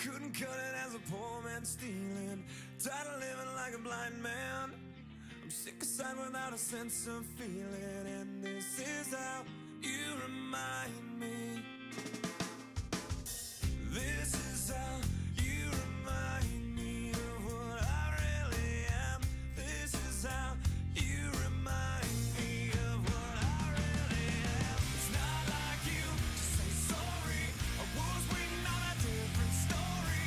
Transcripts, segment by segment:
couldn't cut it as a poor man stealing. Tired of living like a blind man. I'm sick aside without a sense of feeling. And this is how you remind me. This is how you remind me of what I really am. This is how you remind me of what I really am. It's not like you to say sorry. I was waiting on a different story.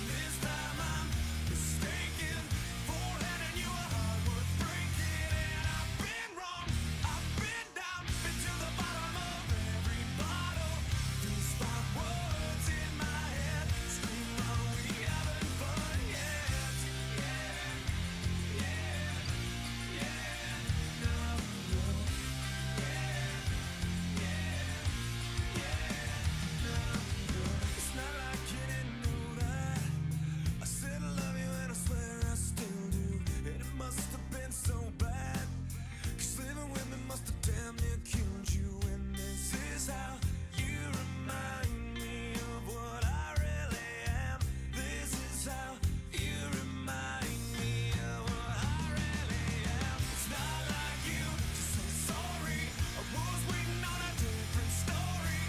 This time I'm mistaken for handing you a heart worth breaking. And I've been wrong, I've been down, been to the bottom of every bottle. These five words in my head scream, are we having fun yet? Yeah, yeah, yeah, no, no. It's not like you didn't know that. I said I love you and I swear I still do. And it must have been so bad, 'cause living with me must have damn near killed you. And this is how you remind me of what I really am. This is how you remind me of what I really am. It's not like you to say sorry. I was waiting on a different story.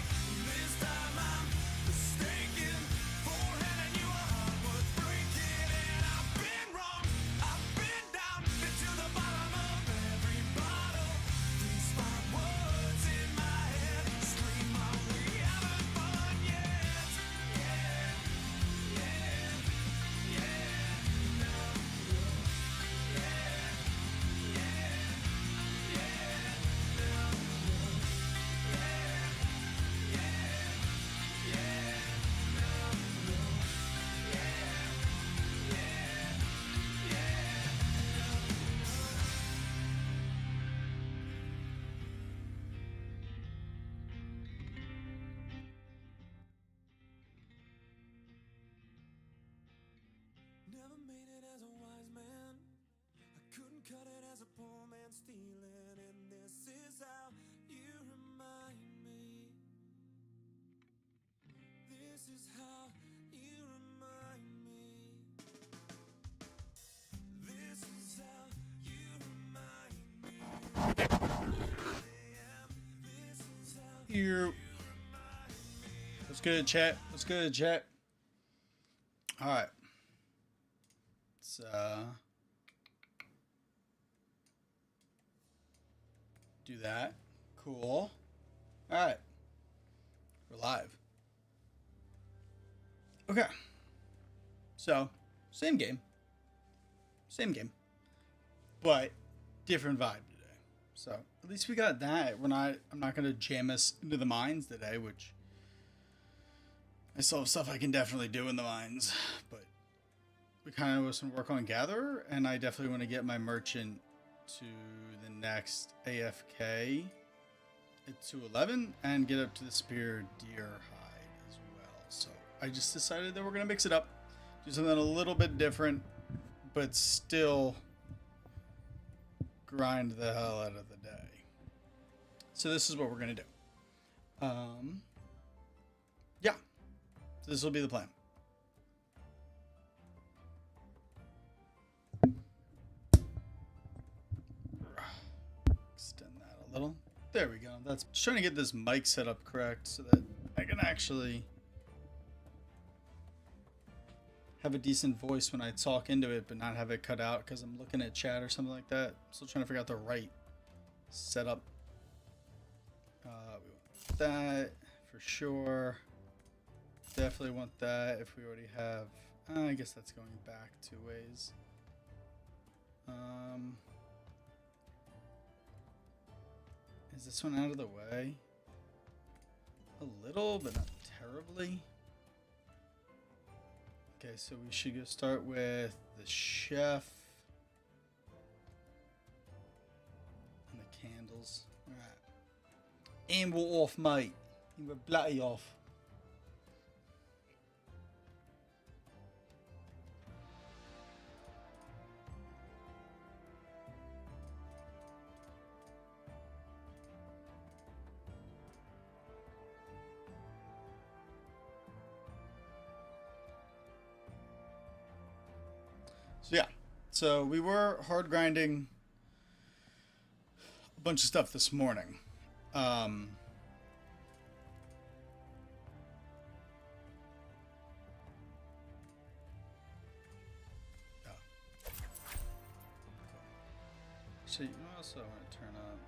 This time I'm mistaken for handing you a heart worth breaking. And I've been wrong, I've been down, been to the bottom of every bottle. These five words in my head scream, are we having fun yet? Yeah, yeah, yeah, no, no. Yeah, yeah, yeah, no, no. Yeah, yeah, yeah, no, no. Yeah, yeah, never made it as a wise man. I couldn't cut it as a poor man stealing. And this is how you remind me. This is how you remind me. This is how you remind me. This is how Here. Let's go to chat. Let's go to chat. All right. Let's do that. Cool. All right. We're live. Okay. So, same game. Same game. But different vibe today. So, at least we got that. I'm not going to jam us into the mines today, which I still have stuff I can definitely do in the mines, but we kind of was some work on Gatherer, and I definitely want to get my merchant to the next AFK at 211 and get up to the Spear Deer Hide as well. So I just decided that we're going to mix it up, do something a little bit different, but still grind the hell out of the day. So this is what we're going to do. Yeah. So this will be the plan. Extend that a little. There we go. That's just trying to get this mic set up correct so that I can actually have a decent voice when I talk into it, but not have it cut out because I'm looking at chat or something like that. Still trying to figure out the right setup. We want that for sure. Definitely want that if we already have. I guess that's going back 2 ways. Is this one out of the way? A little, but not terribly. Okay, so we should go start with the chef and the candles. All right, and we're off, mate. And we're bloody off. So yeah, so we were hard grinding a bunch of stuff this morning. Um, oh. So you know what else I want to turn up?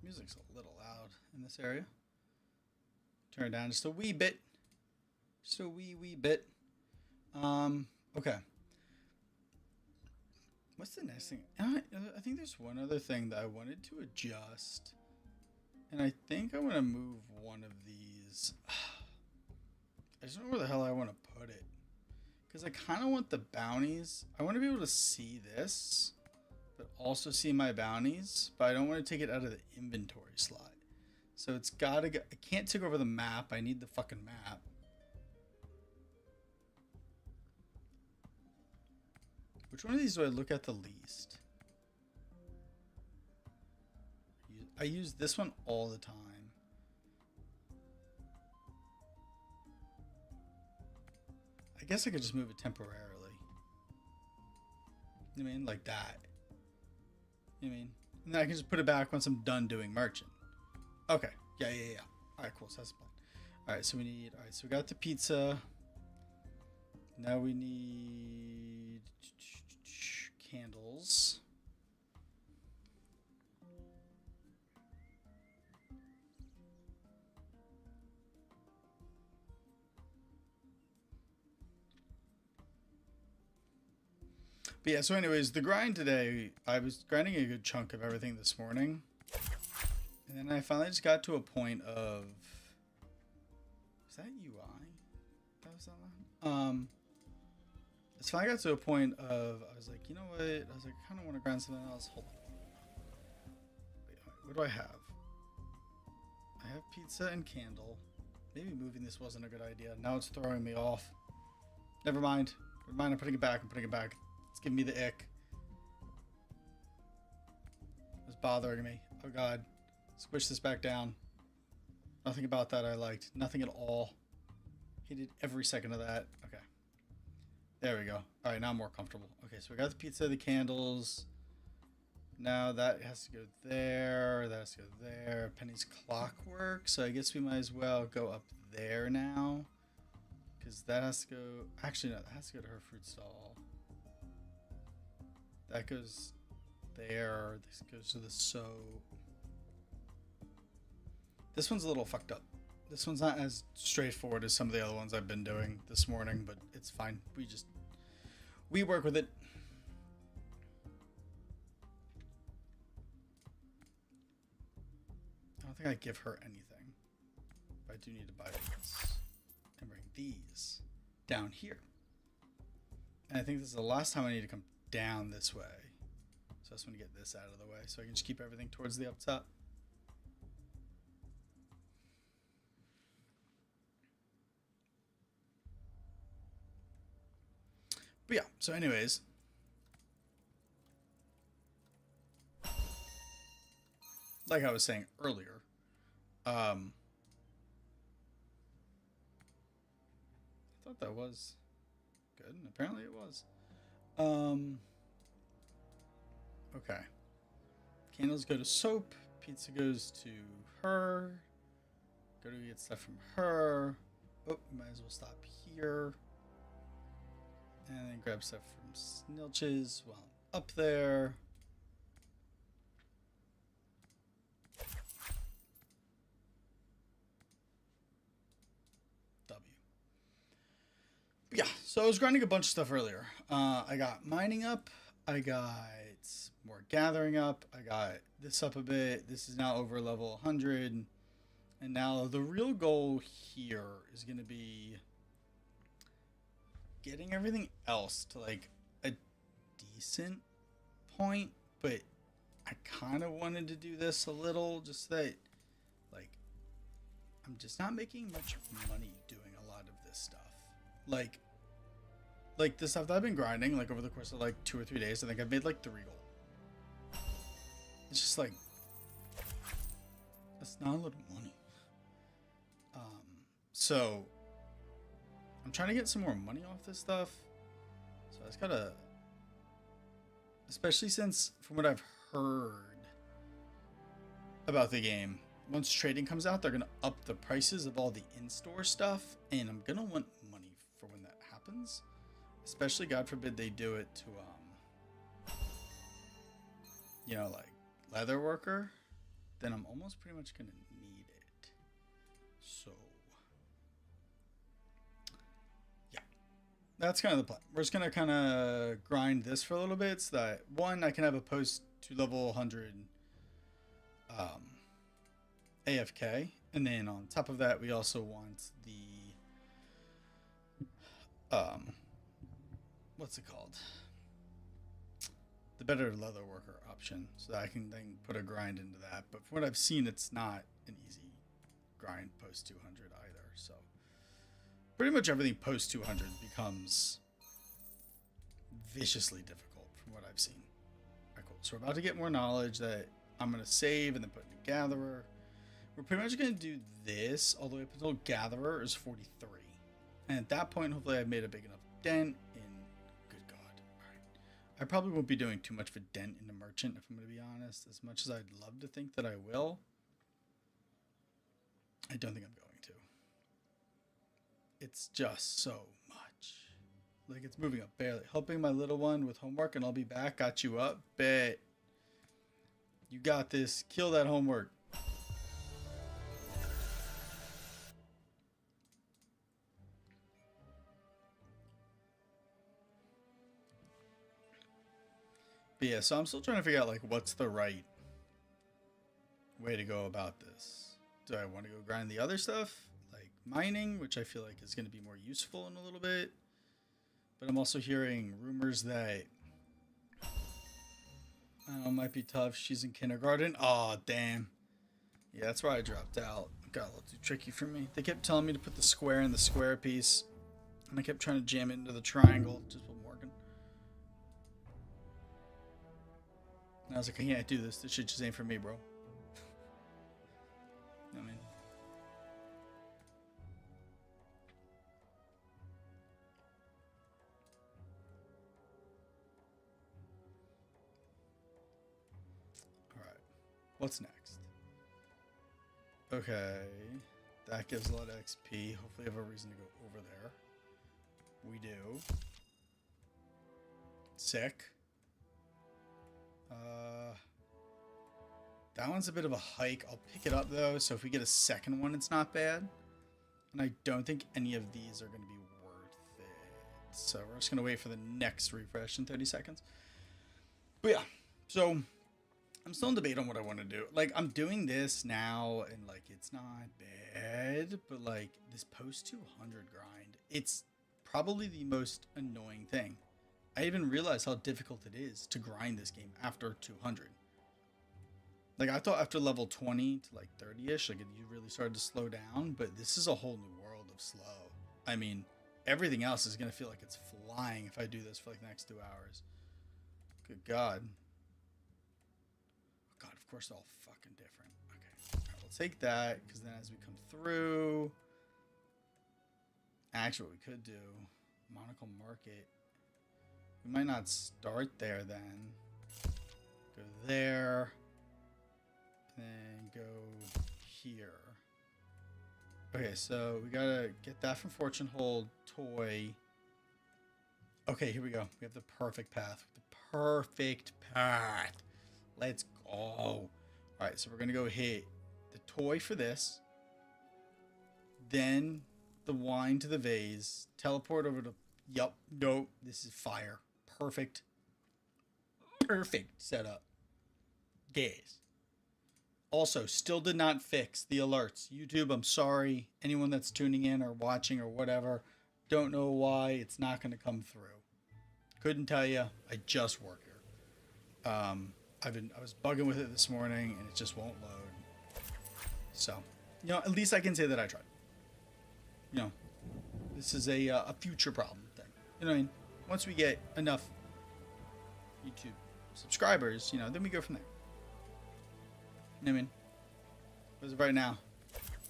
Music's a little loud in this area. Turn it down just a wee bit. Just a wee bit. Okay. What's the next thing? I think there's one other thing that I wanted to adjust. And I think I want to move one of these. I just don't know where the hell I want to put it. Because I kind of want the bounties. I want to be able to see this, but also see my bounties. But I don't want to take it out of the inventory slot. So it's got to go. I can't take over the map. I need the fucking map. Which one of these do I look at the least? I use this one all the time. I guess I could just move it temporarily. You know what I mean? Like that. You know what I mean? And then I can just put it back once I'm done doing merchant. Okay. Yeah. Alright, cool. So that's the plan. Alright, so we need... Alright, so we got the pizza. Now we need... candles. But yeah, so anyways, the grind today, I was grinding a good chunk of everything this morning. And then I finally just got to a point of... Is that UI? That was that loud? So I got to a point of, I was like, you know what? I was like, I kind of want to grind something else. Hold on. Wait, what do I have? I have pizza and candle. Maybe moving this wasn't a good idea. Now it's throwing me off. Never mind. Never mind, I'm putting it back. It's giving me the ick. It's bothering me. Oh god. Squish this back down. Nothing about that I liked. Nothing at all. Hated every second of that. Okay. There we go. Alright, now I'm more comfortable. Okay, so we got the pizza, the candles. Now that has to go there. That has to go there. Penny's clockwork. So I guess we might as well go up there now. Because that has to go... Actually, no. That has to go to her fruit stall. That goes there. This goes to the soap. This one's a little fucked up. This one's not as straightforward as some of the other ones I've been doing this morning, but it's fine. We work with it. I don't think I give her anything. But I do need to buy these and bring these down here. And I think this is the last time I need to come down this way. So I just want to get this out of the way so I can just keep everything towards the up top. But yeah, so anyways. Like I was saying earlier. I thought that was good, and apparently it was. Okay. Candles go to soap. Pizza goes to her. Go to get stuff from her. Oh, might as well stop here. And then grab stuff from Snilches while I'm up there. W. Yeah, so I was grinding a bunch of stuff earlier. I got mining up. I got more gathering up. I got this up a bit. This is now over level 100. And now the real goal here is going to be getting everything else to like a decent point, but I kind of wanted to do this a little just that like I'm just not making much money doing a lot of this stuff. Like the stuff that I've been grinding like over the course of like 2 or 3 days, I think I've made like 3 gold. It's just like that's not a lot of money. So I'm trying to get some more money off this stuff. So I just gotta, especially since from what I've heard about the game, once trading comes out, they're gonna up the prices of all the in-store stuff, and I'm gonna want money for when that happens. Especially, God forbid, they do it to you know, like leather worker, then I'm almost pretty much gonna need it. So yeah, that's kind of the plan. We're just gonna kind of grind this for a little bit so that one, I can have a post to level 100 AFK, and then on top of that, we also want the what's it called? The better leather worker option, so that I can then put a grind into that. But from what I've seen, it's not an easy grind post 200 either. So pretty much everything post 200 becomes viciously difficult from what I've seen. Alright, cool. So we're about to get more knowledge that I'm going to save and then put in a gatherer. We're pretty much going to do this all the way up until gatherer is 43. And at that point, hopefully I've made a big enough dent in, good God. Alright. I probably won't be doing too much of a dent in the merchant, if I'm going to be honest. As much as I'd love to think that I will, I don't think I'm going to. It's just so much. Like, it's moving up barely. Helping my little one with homework and I'll be back. Got you up. Bet. You got this. Kill that homework. But yeah, so I'm still trying to figure out, like, what's the right way to go about this. Do I want to go grind the other stuff, like mining, which I feel like is going to be more useful in a little bit? But I'm also hearing rumors that, I don't know, it might be tough. She's in kindergarten. Oh, damn. Yeah, that's why I dropped out. It got a little too tricky for me. They kept telling me to put the square in the square piece, and I kept trying to jam it into the triangle, just with Morgan. And I was like, I can't do this. This shit just ain't for me, bro. I mean, all right. What's next? Okay, that gives a lot of XP. Hopefully, I have a reason to go over there. We do. Sick. That one's a bit of a hike. I'll pick it up though, so if we get a second one, it's not bad. And I don't think any of these are going to be worth it. So we're just going to wait for the next refresh in 30 seconds. But yeah, so I'm still in debate on what I want to do. Like, I'm doing this now, and like, it's not bad, but like, this post 200 grind, it's probably the most annoying thing. I didn't realize how difficult it is to grind this game after 200. Like, I thought after level 20 to like 30-ish, like, you really started to slow down, but this is a whole new world of slow. I mean, everything else is going to feel like it's flying if I do this for like the next 2 hours. Good God. Oh God, of course they're all fucking different. Okay, all right, we'll take that, because then as we come through, actually what we could do, Monocle Market, we might not start there then. Go there. Then go here. Okay, so we gotta get that from Fortune Hold, toy. Okay, here we go. We have the perfect path. The perfect path. Let's go. Alright, so we're gonna go hit the toy for this. Then the wine to the vase. Teleport over to... Yup. No, this is fire. Perfect. Perfect setup. Gaze. Also, still did not fix the alerts. YouTube, I'm sorry. Anyone that's tuning in or watching or whatever, don't know why it's not going to come through. Couldn't tell you. I just work here. I was bugging with it this morning and it just won't load. So, you know, at least I can say that I tried. You know, this is a future problem thing. You know what I mean? Once we get enough YouTube subscribers, you know, then we go from there. You know what I mean? As of right now,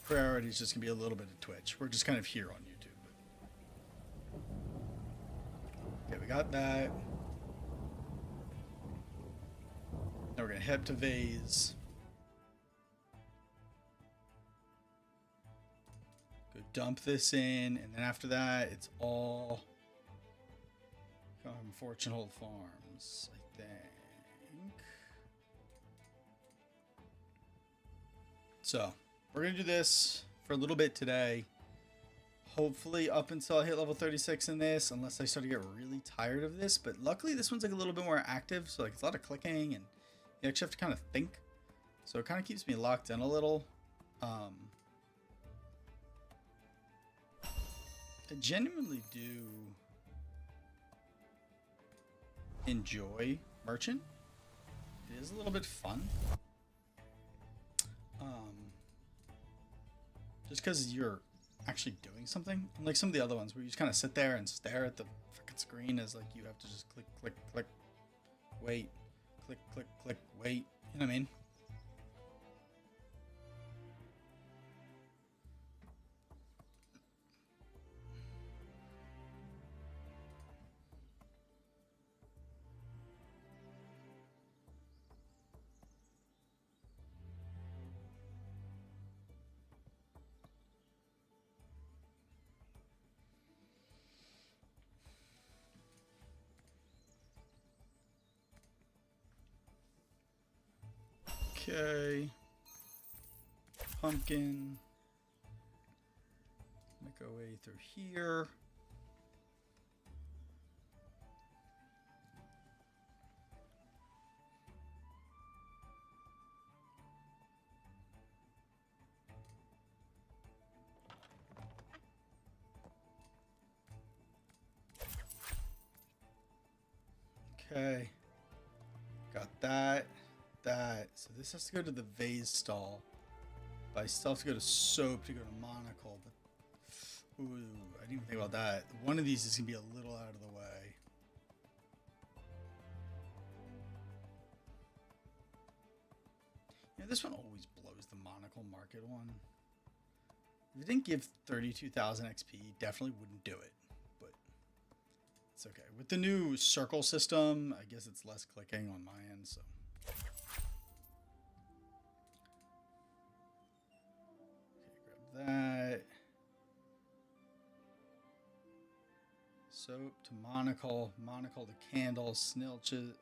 priority is just gonna be a little bit of Twitch. We're just kind of here on YouTube. Okay, we got that. Now we're gonna head to Vase. Go dump this in, and then after that, it's all from Fortune Hold Farms, I think. So we're gonna do this for a little bit today. Hopefully up until I hit level 36 in this, unless I start to get really tired of this. But luckily this one's like a little bit more active, so like it's a lot of clicking and you actually have to kind of think. So it kind of keeps me locked in a little. I genuinely do enjoy Merchant. It is a little bit fun. Just because you're actually doing something. Unlike some of the other ones where you just kind of sit there and stare at the freaking screen as like you have to just click, click, click, wait, click, click, click, wait. You know what I mean? Okay. Pumpkin. Make our way through here. Okay. Got that. So this has to go to the vase stall. But I still have to go to soap to go to monocle. But ooh, I didn't even think about that. One of these is gonna be a little out of the way. You know, this one always blows the monocle market one. If it didn't give 32,000 XP, definitely wouldn't do it. But it's okay. With the new circle system, I guess it's less clicking on my end, so. That soap to monocle to candle, snilches. Okay.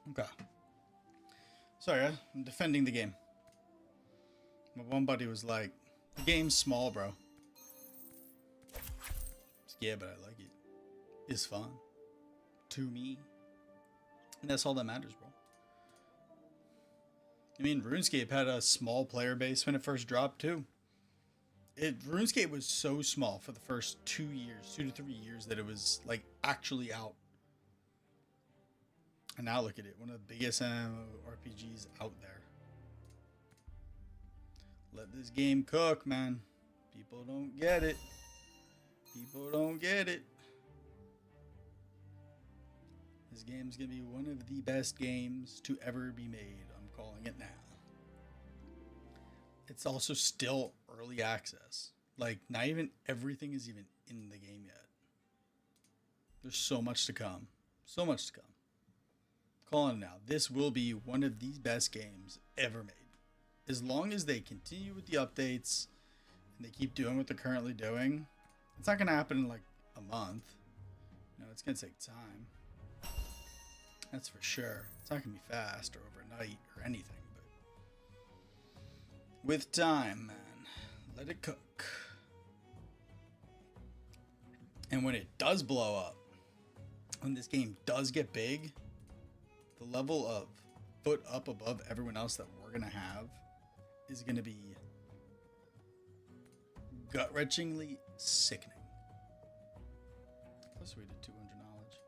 Okay. Sorry, I'm defending the game. My one buddy was like, the game's small, bro. Yeah, but I like it. It's fun. To me. And that's all that matters, bro. I mean, RuneScape had a small player base when it first dropped, too. RuneScape was so small for the first 2 years, 2 to 3 years, that it was, like, actually out. And now look at it, one of the biggest MMORPGs out there. Let this game cook, man. People don't get it. People don't get it. This game's gonna be one of the best games to ever be made. I'm calling it now. it's also still early access. Like, not even everything is even in the game yet. There's so much to come. So much to come. Calling it now. This will be one of the best games ever made. As long as they continue with the updates and they keep doing what they're currently doing, it's not going to happen in like a month. You know, it's going to take time. That's for sure. It's not going to be fast or overnight or anything, but with time, man, let it cook. And when it does blow up, when this game does get big, the level of foot up above everyone else that we're going to have is going to be gut-wrenchingly sickening. Plus we did 200 knowledge.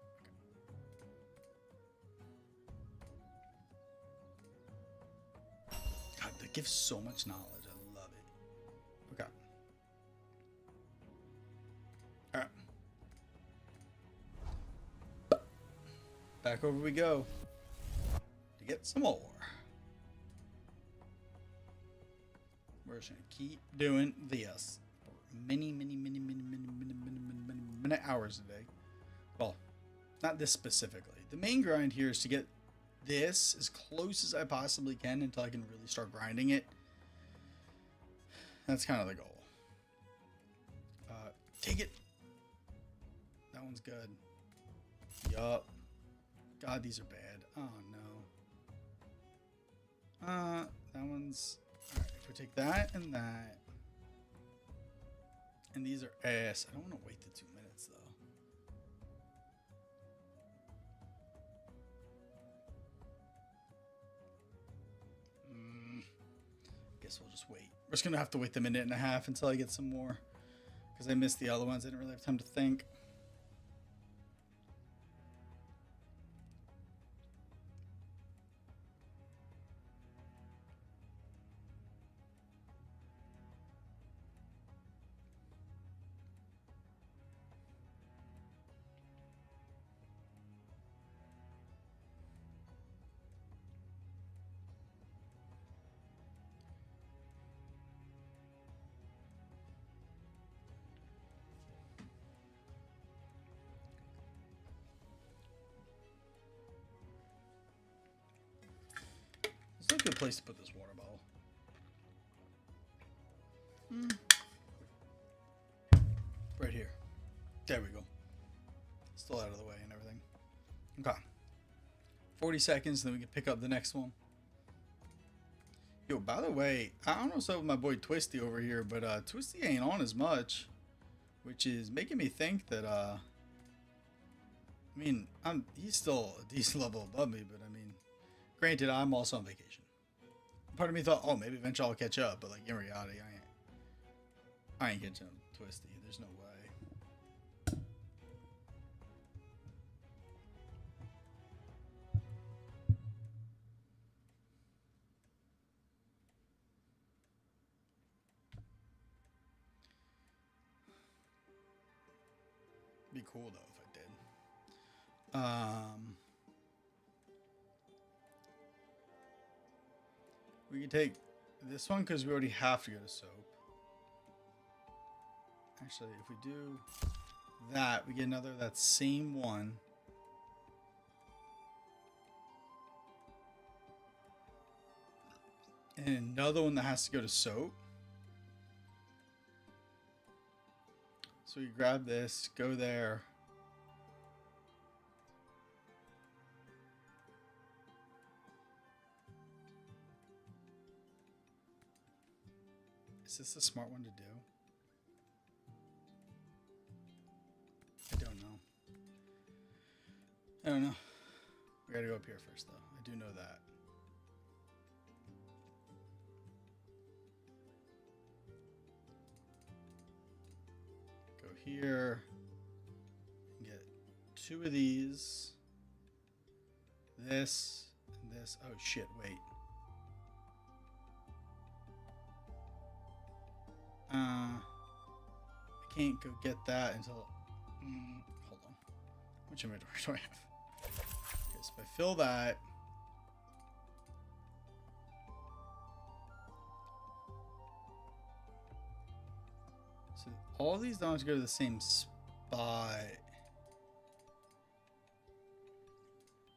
Okay. God, that gives so much knowledge. I love it. Okay. Alright. Back over we go. To get some more. We're just gonna keep doing this for many hours a day. Well, not this specifically. The main grind here is to get this as close as I possibly can until I can really start grinding it. That's kind of the goal. Take it. That one's good. Yup. God, these are bad. Oh no. That one's... Alright, if we take that and that. And these are ass. I don't want to wait the 2 minutes though. Guess we'll just wait. We're just gonna have to wait the minute and a half until I get some more. Because I missed the other ones. I didn't really have time to think. It's not a good place to put this water bottle. Right here. There we go. Still out of the way and everything. Okay. 40 seconds, then we can pick up the next one. Yo, by the way, I don't know what's up with my boy Twisty over here, but Twisty ain't on as much, which is making me think that I mean, he's still a decent level above me, but I mean, granted, I'm also on vacation. Part of me thought, oh, maybe eventually I'll catch up, but like in reality, I ain't catching up with Twisty. There's no way. Be cool though if I did. We can take this one because we already have to go to soap. Actually, if we do that, we get another that same one. And another one that has to go to soap. So we grab this, go there. Is this a smart one to do? I don't know. I don't know. We gotta go up here first, though. I do know that. Go here. Get 2 of these. This and this. Oh shit, wait. I can't go get that until... hold on. Which inventory do I have? Okay, so if I fill that... all these don't have to go to the same spot.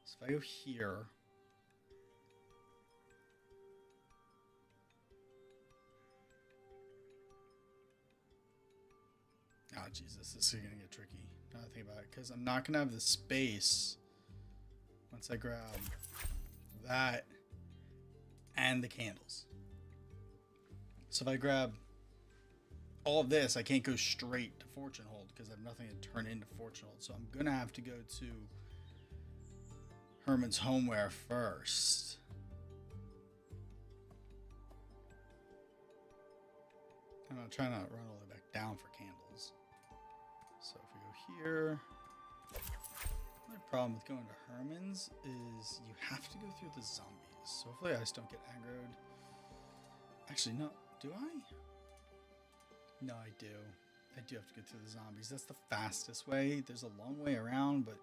So if I go here. Oh, Jesus, this is going to get tricky. Now I think about it, because I'm not going to have the space once I grab that and the candles. So if I grab all of this, I can't go straight to Fortune Hold because I have nothing to turn into Fortune Hold. So I'm going to have to go to Herman's Homeware first. And I'll try not to run all the way back down for candles. So if we go here, the only problem with going to Herman's is you have to go through the zombies. So hopefully I just don't get aggroed. Actually, no. Do I? No, I do. I do have to get through the zombies. That's the fastest way. There's a long way around, but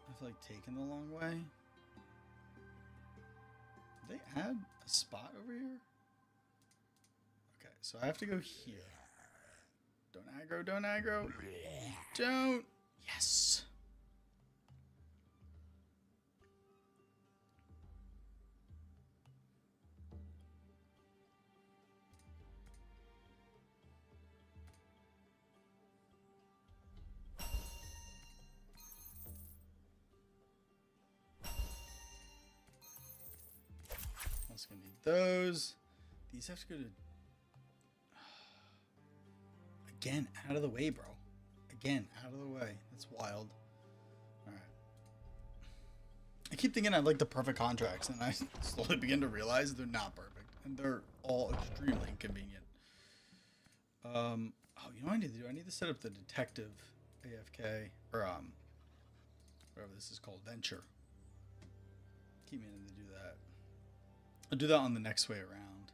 I feel like taking the long way. Did they add a spot over here? Okay, so I have to go here. Don't aggro, don't aggro. Don't. Yes. Also gonna need those. These have to go to... Again, out of the way, bro. Again, out of the way. That's wild. Alright. I keep thinking I have like the perfect contracts, and I slowly begin to realize they're not perfect. And they're all extremely inconvenient. Oh, you know what I need to do? I need to set up the detective AFK, or whatever this is called, venture. Keep meaning to do that. I'll do that on the next way around.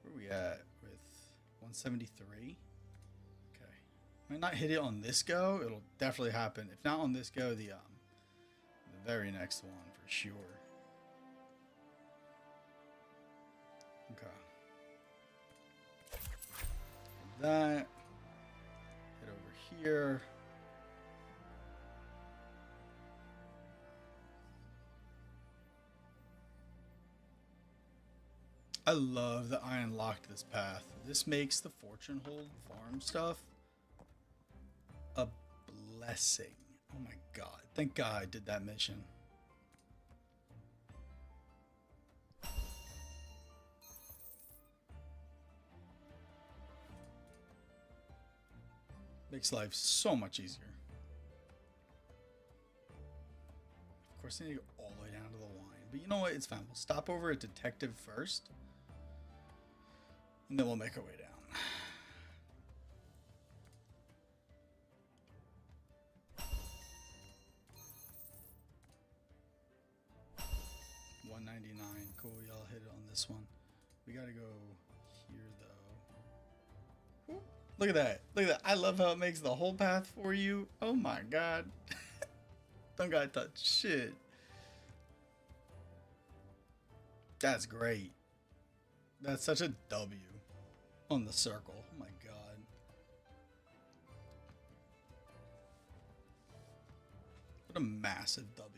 Where are we at with 173? Okay. Might not hit it on this go. It'll definitely happen. If not on this go, the very next one for sure. Okay. That. Hit over here. I love that I unlocked this path. This makes the Fortune Hold farm stuff a blessing. Oh my god. Thank God I did that mission. Makes life so much easier. Of course, I need to go all the way down to the line. But you know what? It's fine. We'll stop over at Detective first. And then we'll make our way down. $199. Cool, y'all hit it on this one. We gotta go here though. Ooh, look at that. Look at that. I love how it makes the whole path for you. Oh my god. Don't gotta touch shit. That's great. That's such a W on the circle. Oh my god. What a massive W.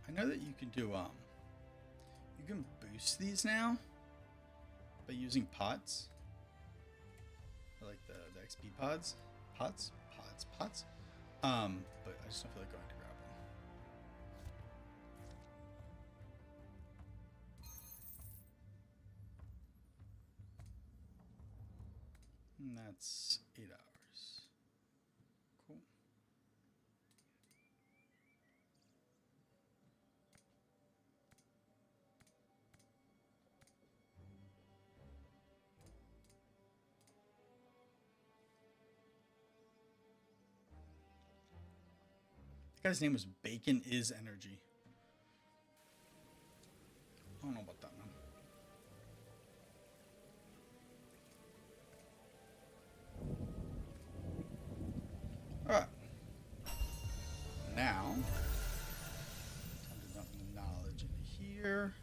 I know that you can do you can boost these now by using pots. I like the XP pods. Pots? But I just don't feel like going to grab them. And that's 8 hours. Cool. guy's name was Bacon is Energy. I don't know about that, man. Alright. Now, time to dump the knowledge into here.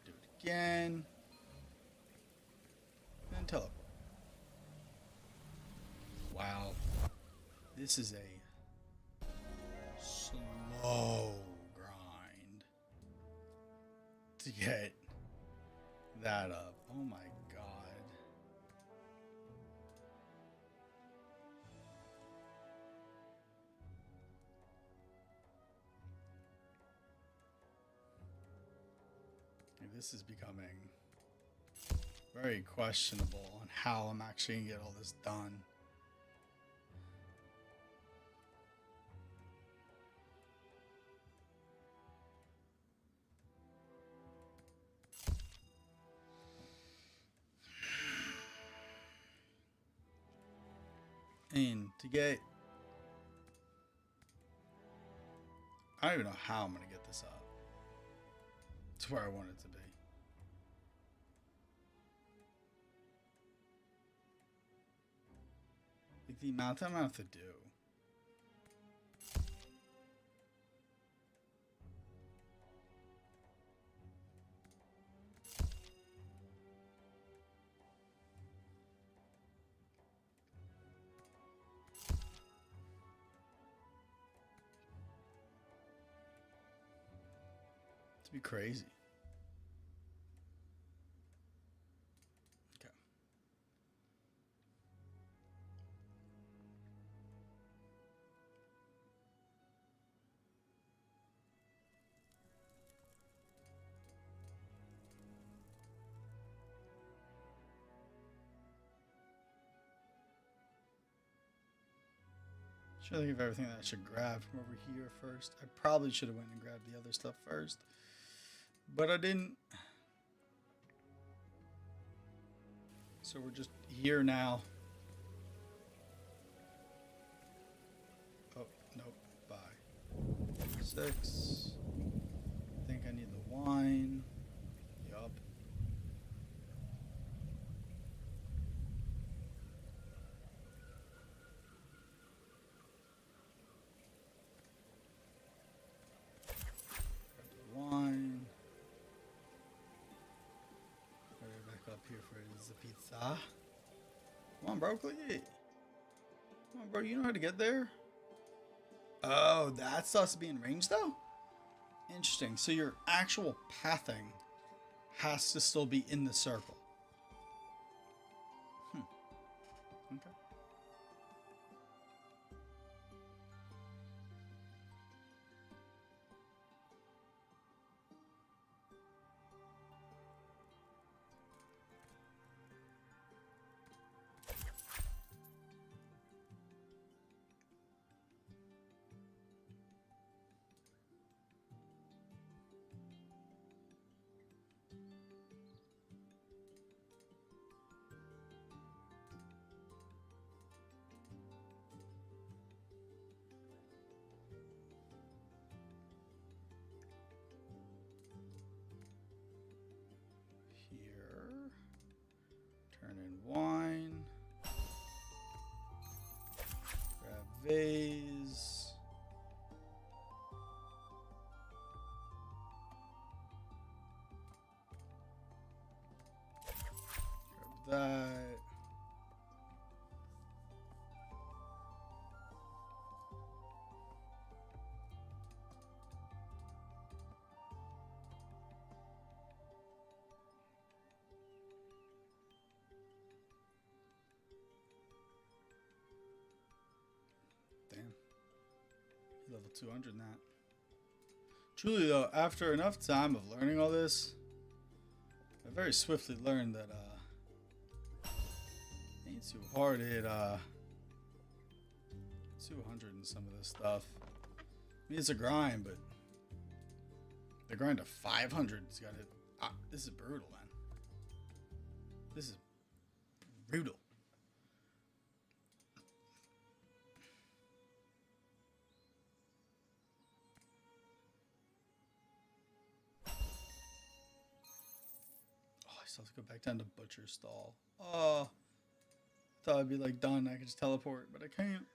Do it again. And teleport. Wow. This is a slow grind to get that up. Oh my god. This is becoming very questionable on how I'm actually going to get all this done. And to get... I don't even know how I'm going to get this up to where I want it to be. Like the amount I'm gonna have to do. To be crazy. Okay. Should I think of everything that I should grab from over here first? I probably should have went and grabbed the other stuff first. But I didn't. So we're just here now. Oh, nope. Bye. 6. I think I need the wine. Yup. Wine. Right back up here for the pizza. Come on, bro, click it. Come on, bro, you know how to get there? Oh, that's us being ranged, though? Interesting. So your actual pathing has to still be in the circle. Okay. Here. Turn in wine. Grab vase. Grab that. Damn. Level 200 in that. Truly though, after enough time of learning all this, I very swiftly learned that it ain't too hard to hit 200 and some of this stuff. I mean, it's a grind, but the grind to 500 has got to. This is brutal, man. This is brutal. still have to go back down to butcher stall. Oh, thought I'd be like done. I could just teleport, but I can't.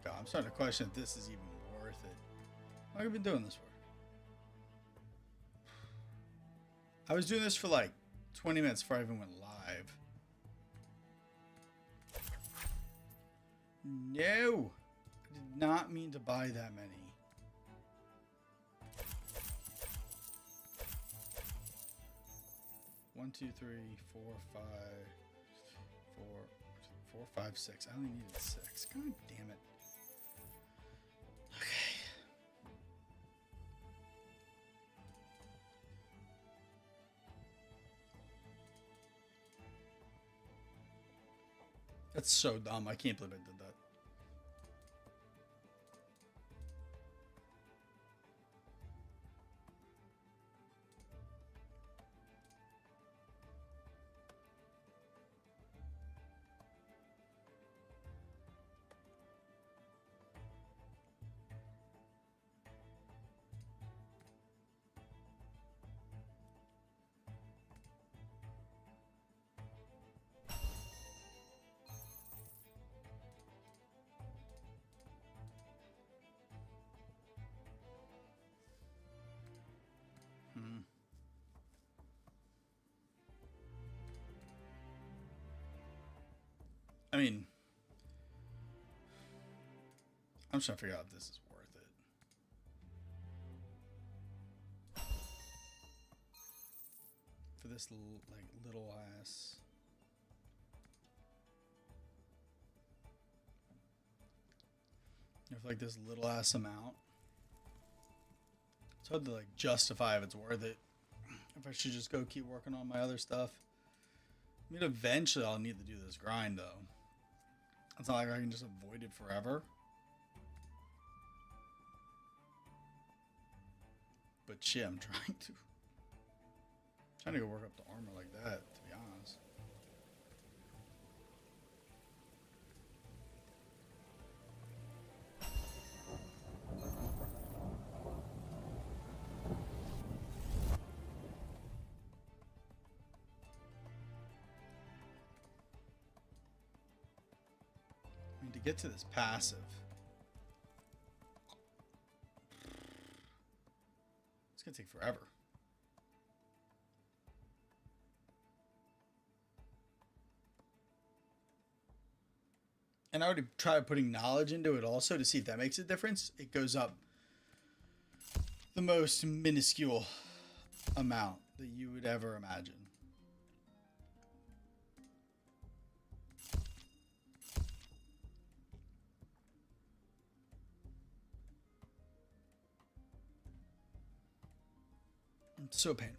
God, I'm starting to question if this is even worth it. How have I been doing this for? I was doing this for like 20 minutes before I even went live. No! I did not mean to buy that many. One, two, three, four, five, four, five, six. I only needed 6. God damn it. Okay. That's so dumb. I can't believe I did that. I mean, I'm just trying to figure out if this is worth it. For this, like, little ass. If, like, this little ass amount. It's hard to, like, justify if it's worth it. If I should just go keep working on my other stuff. I mean, eventually I'll need to do this grind, though. It's not like I can just avoid it forever. But shit, I'm trying to go work up the armor like that, to be honest. I mean, to get to this passive, it's gonna take forever. And I already tried putting knowledge into it also to see if that makes a difference. It goes up the most minuscule amount that you would ever imagine. It's so painful.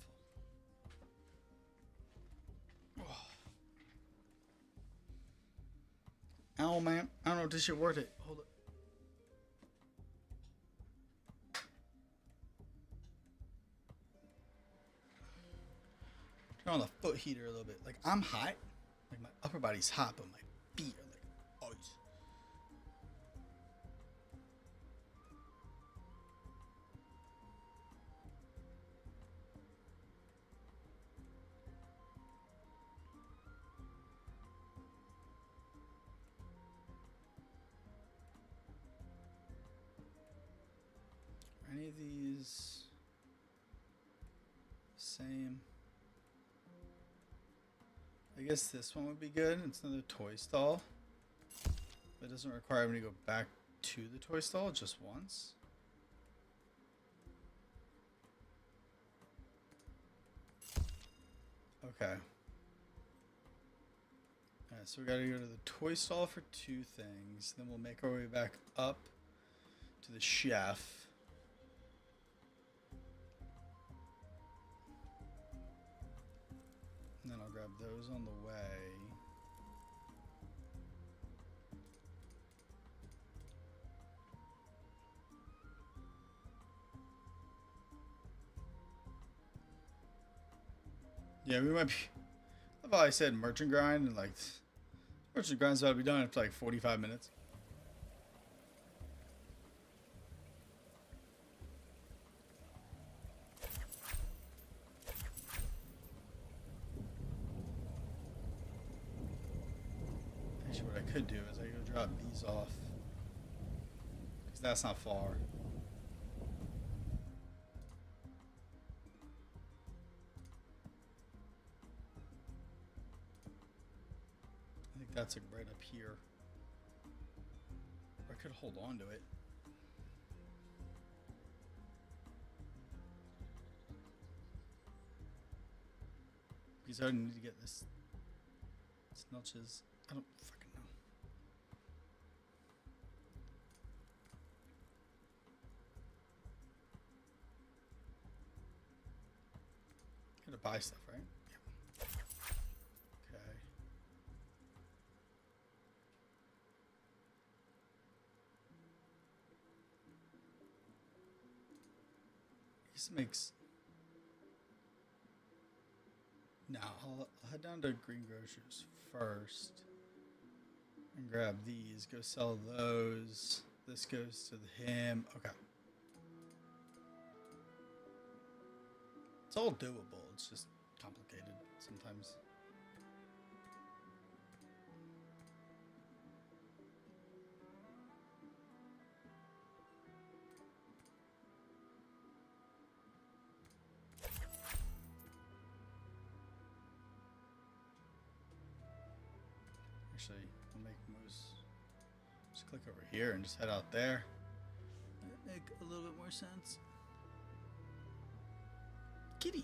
Ow, man. I don't know if this shit worth it. Hold it. Turn on the foot heater a little bit. Like, I'm hot. Like, my upper body's hot, but my feet are like ice. Any of these same? I guess this one would be good. It's another toy stall. It doesn't require me to go back to the toy stall just once. Okay. Alright, so we gotta go to the toy stall for 2 things. Then we'll make our way back up to the chef. And then I'll grab those on the way. Yeah, we might be. I've always said merchant grind, and like merchant grind's about to be done after like 45 minutes. Actually, what I could do is I could drop these off because that's not far. I think that's like right up here. Or I could hold on to it. Because I don't need to get this notches. I don't fucking know. Gotta buy stuff, right? Yeah. Okay. This makes. Now I'll head down to Green Grocers first and grab these. Go sell those. This goes to him. Okay. It's all doable. It's just complicated sometimes. Actually, I'll make moves. Just click over here and just head out there. That make a little bit more sense. Kitty.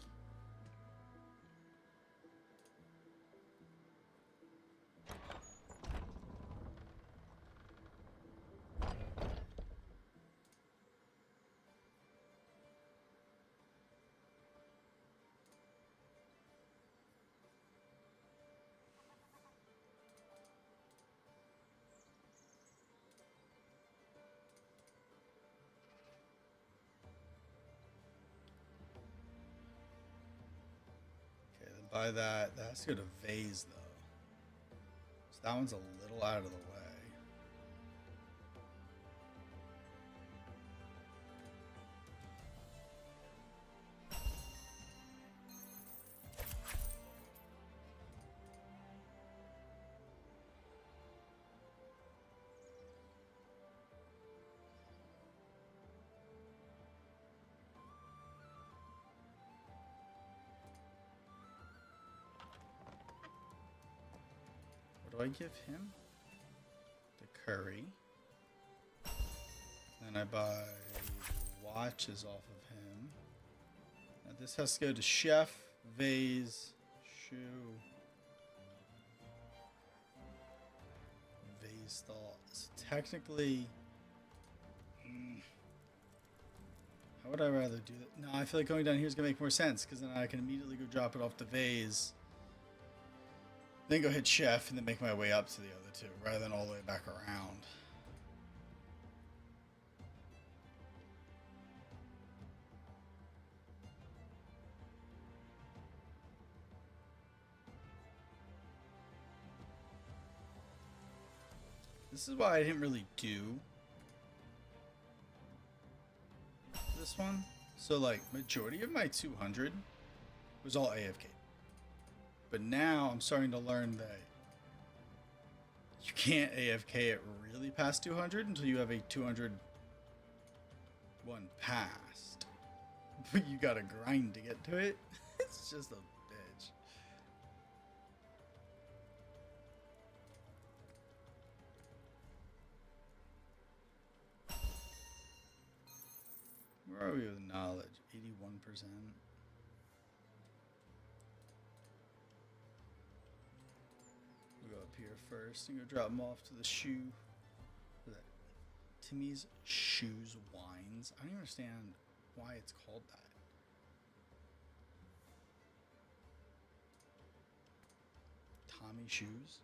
Okay, then buy that. That has to go to Vase though. So that one's a little out of the way. What do I give him? The curry. Then I buy watches off of him. Now this has to go to Chef, Vase, Shoe, Vase stall. So technically, how would I rather do that? No, I feel like going down here is gonna make more sense because then I can immediately go drop it off to Vase. Then go hit Chef and then make my way up to the other two rather than all the way back around. This is why I didn't really do this one. So like majority of my 200 was all AFK. But now I'm starting to learn that you can't AFK it really past 200 until you have a 200 one passed. But you gotta grind to get to it. It's just a bitch. Where are we with knowledge? 81%. We'll go up here first and go drop them off to the shoe. What is that? Timmy's Shoes Wines. I don't even understand why it's called that. Tommy Shoes.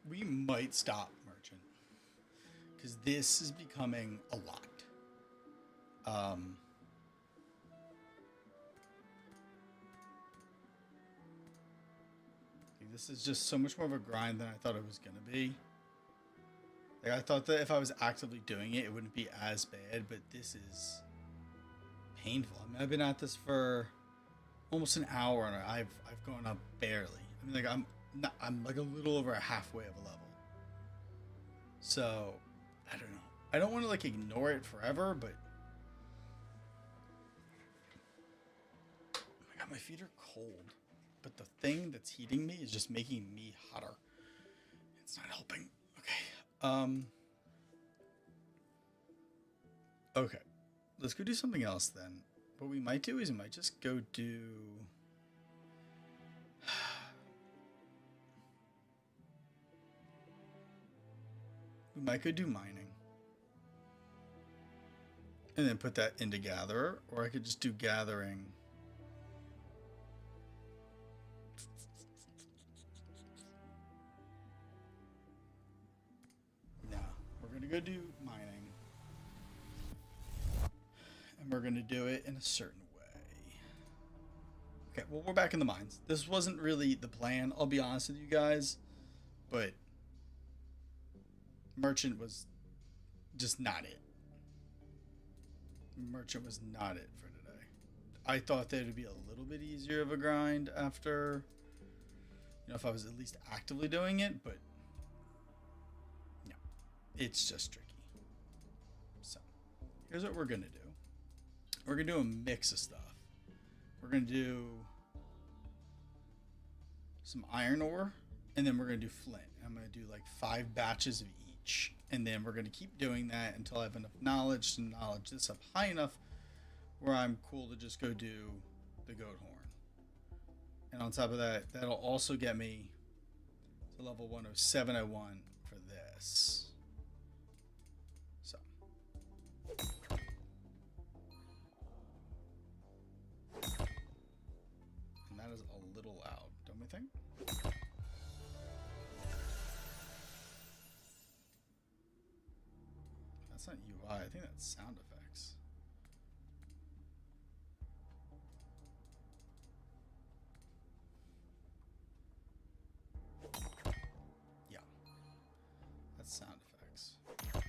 we might stop merchant because this is becoming a lot. This is just so much more of a grind than I thought it was gonna be. Like I thought that if I was actively doing it, it wouldn't be as bad, but this is painful. I mean, I've been at this for almost an hour, and I've gone up barely. I mean, like I'm like a little over halfway of a level. So I don't know. I don't want to like ignore it forever, but oh my god, my feet are cold. But the thing that's heating me is just making me hotter. It's not helping. Okay. Okay. Let's go do something else then. What we might do is we might just go do... we might go do mining. And then put that into Gatherer. Or I could just do Gathering... Go do mining, and we're gonna do it in a certain way. Okay, well, we're back in the mines. This wasn't really the plan, I'll be honest with you guys, but merchant was just not it. Merchant was not it for today. I thought that it'd be a little bit easier of a grind after, you know, if I was at least actively doing it, but it's just tricky. So here's what we're gonna do. We're gonna do a mix of stuff. We're gonna do some iron ore, and then we're gonna do flint. I'm gonna do like 5 batches of each, and then we're gonna keep doing that until I have enough knowledge to knowledge this up high enough where I'm cool to just go do the goat horn. And on top of that, that'll also get me to level 10701 for this. A little loud, don't we think? That's not UI, I think that's sound effects. Yeah, that's sound effects. There we go.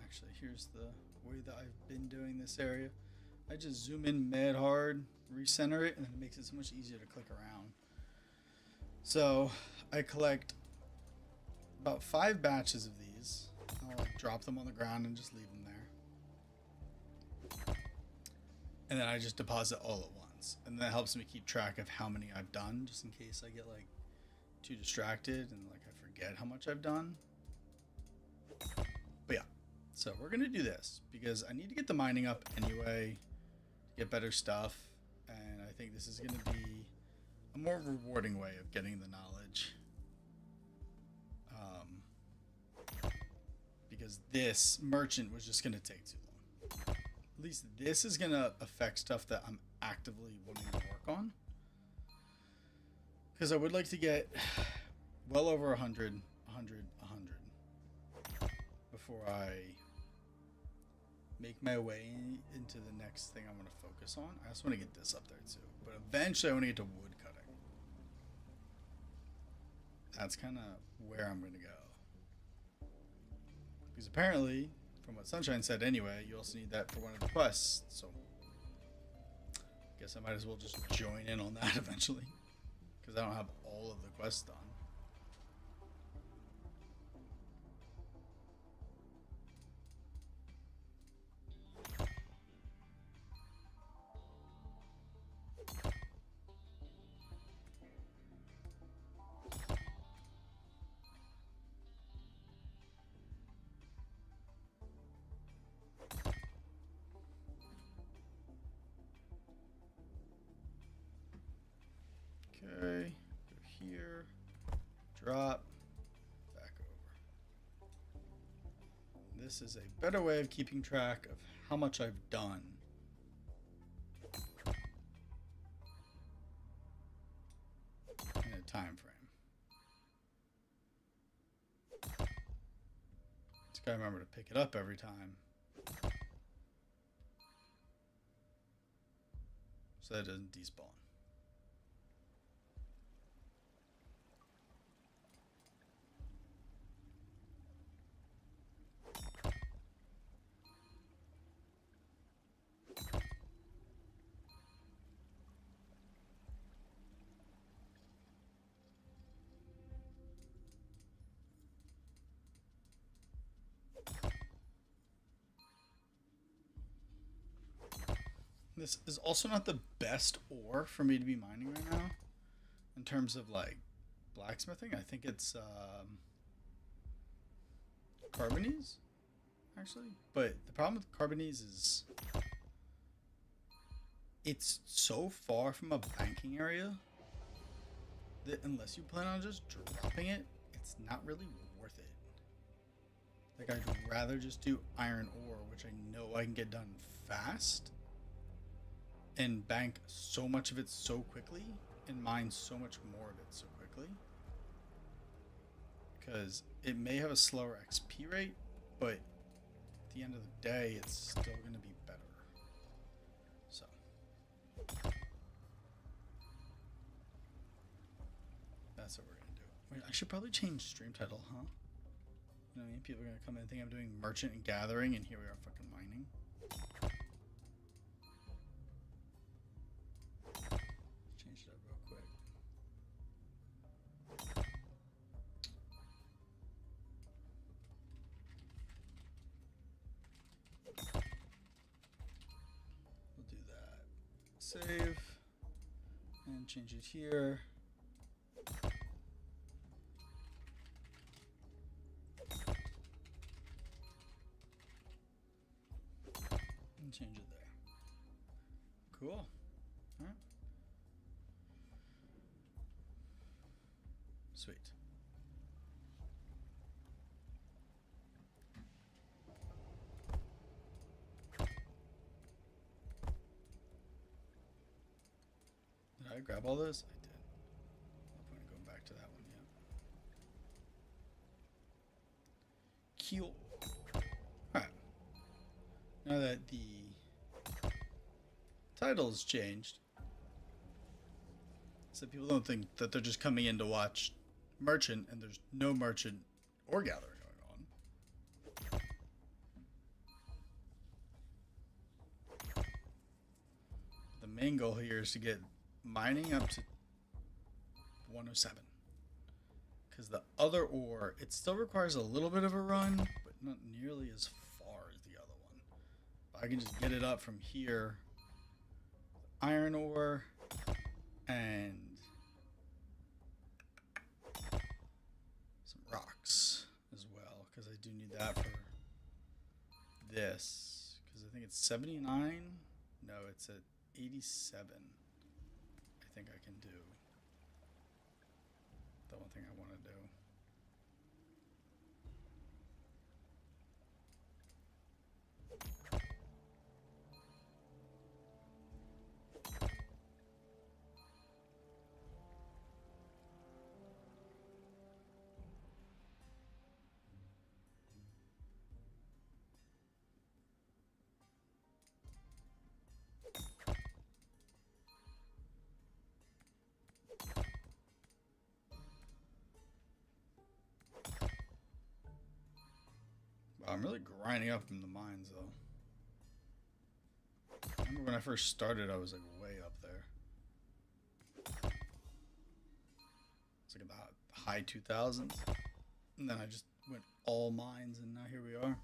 Actually, here's the way that I've been doing this area. I just zoom in mad hard, recenter it, and then it makes it so much easier to click around. So I collect about 5 batches of these. I'll like drop them on the ground and just leave them there. And then I just deposit all at once. And that helps me keep track of how many I've done, just in case I get like too distracted and like I forget how much I've done. But yeah. So we're going to do this because I need to get the mining up anyway to get better stuff. And I think this is going to be a more rewarding way of getting the knowledge. Because this merchant was just going to take too long. At least this is going to affect stuff that I'm actively wanting to work on. Because I would like to get well over 100 before I make my way into the next thing I'm going to focus on. I also want to get this up there too. But eventually I want to get to wood cutting. That's kind of where I'm going to go. Because apparently, from what Sunshine said anyway, you also need that for one of the quests. So I guess I might as well just join in on that eventually. Because I don't have all of the quests done. Okay, go here. this is a better way of keeping track of how much I've done. In a time frame. Just gotta remember to pick it up every time. So that it doesn't despawn. This is also not the best ore for me to be mining right now. In terms of like blacksmithing, I think it's carbonese, actually. But the problem with carbonese is it's so far from a banking area that unless you plan on just dropping it, it's not really worth it. Like, I'd rather just do iron ore, which I know I can get done fast, and bank so much of it so quickly, and mine so much more of it so quickly. Because it may have a slower XP rate, but at the end of the day, it's still going to be better. So. That's what we're going to do. Wait, I should probably change stream title, huh? You know what I mean? People are going to come in and think I'm doing merchant and gathering, and here we are fucking mining. Change it up real quick. We'll do that. Save. And change it here. And change it there. Cool. Alright. Sweet. Did I grab all those? I did. No point in going back to that one yet. Cool. Alright. Now that the title's changed, so people don't think that they're just coming in to watch merchant and there's no merchant or gathering going on. The main goal here is to get mining up to 107. Because the other ore, it still requires a little bit of a run, but not nearly as far as the other one. But I can just get it up from here. Iron ore and some rocks as well, because I do need that for this. Because I think it's 79. No, it's at 87. I think I can do the one thing I want to do. I'm really grinding up in the mines, though. I remember when I first started, I was like way up there. It's like about high 2000s. And then I just went all mines, and now here we are.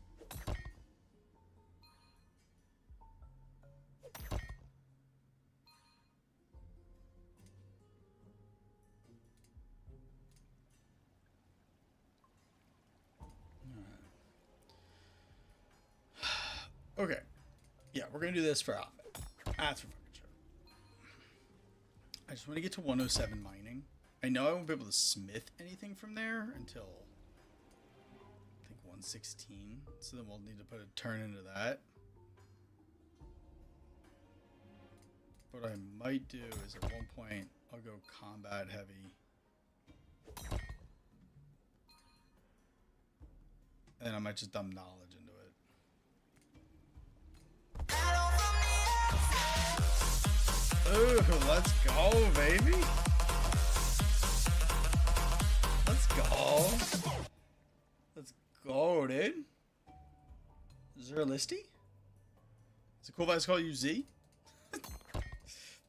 Okay. Yeah, we're going to do this for outfit. That's for fucking sure. I just want to get to 107 mining. I know I won't be able to smith anything from there until I think 116. So then we'll need to put a turn into that. What I might do is at one point I'll go combat heavy. And then I might just dump knowledge into it. Ooh, let's go, baby. Let's go. Let's go, dude. Is there a listy? Is it cool if I just call you Z?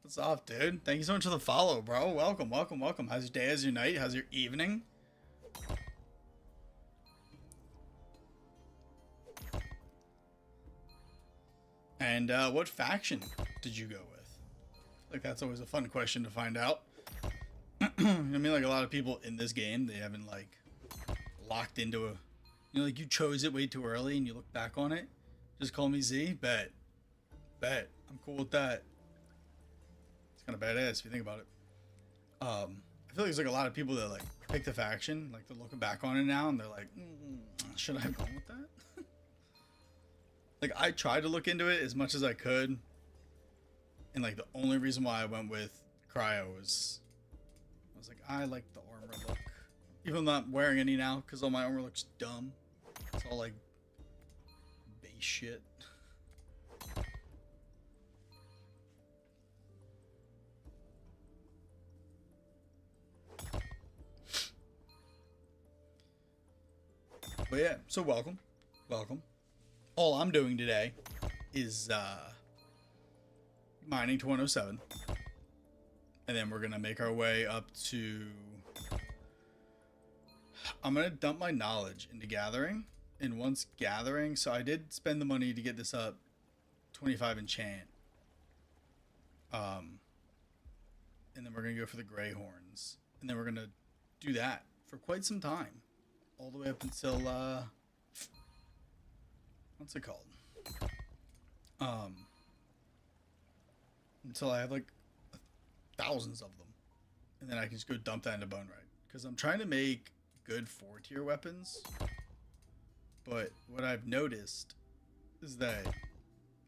What's up, dude? Thank you so much for the follow, bro. Welcome, welcome, welcome. How's your day? How's your night? How's your evening? And what faction did you go with? Like, that's always a fun question to find out. I mean, like, a lot of people in this game, they haven't, like, locked into a... You know, like, you chose it way too early and you look back on it. Just call me Z? Bet. Bet. I'm cool with that. It's kind of badass if you think about it. I feel like there's, like, a lot of people that, like, pick the faction. Like, they're looking back on it now and they're like, should I have gone with that? Like, I tried to look into it as much as I could. And, like, the only reason why I went with Cryo was... I was like, I like the armor look. Even though I'm not wearing any now, because all my armor looks dumb. It's all, like, base shit. But yeah, so welcome. Welcome. All I'm doing today is mining to 107. And then we're going to make our way up to... I'm going to dump my knowledge into gathering. And once gathering... So I did spend the money to get this up 25 enchant. And then we're going to go for the gray horns. And then we're going to do that for quite some time. All the way up until... what's it called? Until I have like thousands of them, and then I can just go dump that into Bone Ride. Because I'm trying to make good 4-tier weapons, but what I've noticed is that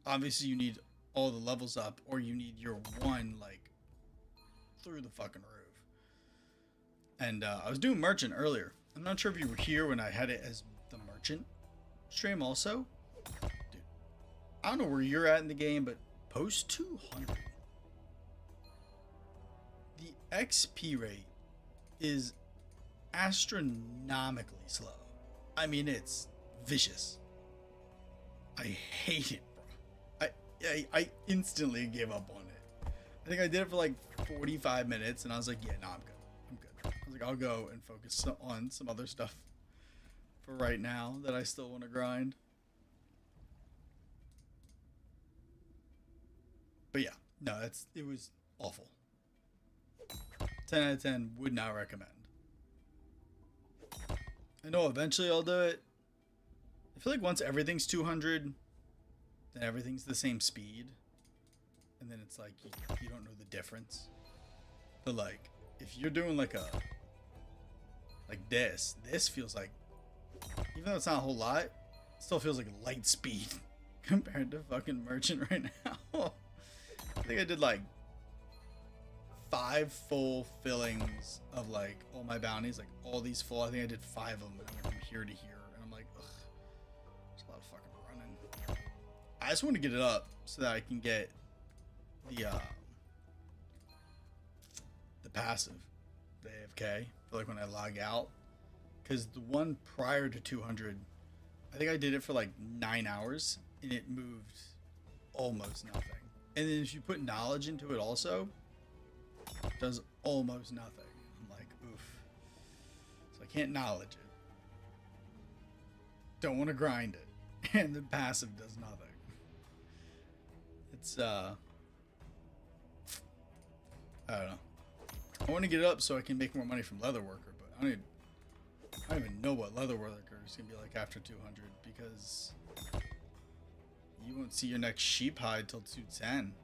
obviously you need all the levels up, or you need your one like through the fucking roof. And I was doing merchant earlier. I'm not sure if you were here when I had it as the merchant stream also. Dude, I don't know where you're at in the game, but post 200. The XP rate is astronomically slow. I mean, it's vicious. I hate it, bro. I instantly gave up on it. I think I did it for like 45 minutes and I was like, yeah, no, I'm good. I'm good. I was like, I'll go and focus on some other stuff for right now that I still want to grind. But yeah, no, it was awful. 10 out of 10, would not recommend. I know eventually I'll do it. I feel like once everything's 200, then everything's the same speed. And then it's like, you don't know the difference. But like, if you're doing like this feels like, even though it's not a whole lot, it still feels like light speed compared to fucking merchant right now. I think I did like 5 full fillings of like all my bounties, like all these full. I think I did 5 of them, and I went from here to here, and I'm like, ugh, there's a lot of fucking running. I just want to get it up so that I can get the passive, the AFK, for like when I log out, because the one prior to 200, I think I did it for like 9 hours, and it moved almost nothing. And then if you put knowledge into it also, it does almost nothing. I'm like, oof. So I can't knowledge it. Don't want to grind it. And the passive does nothing. It's, I don't know. I want to get it up so I can make more money from Leatherworker, but I don't even know what Leatherworker is going to be like after 200, because you won't see your next sheep hide till 210.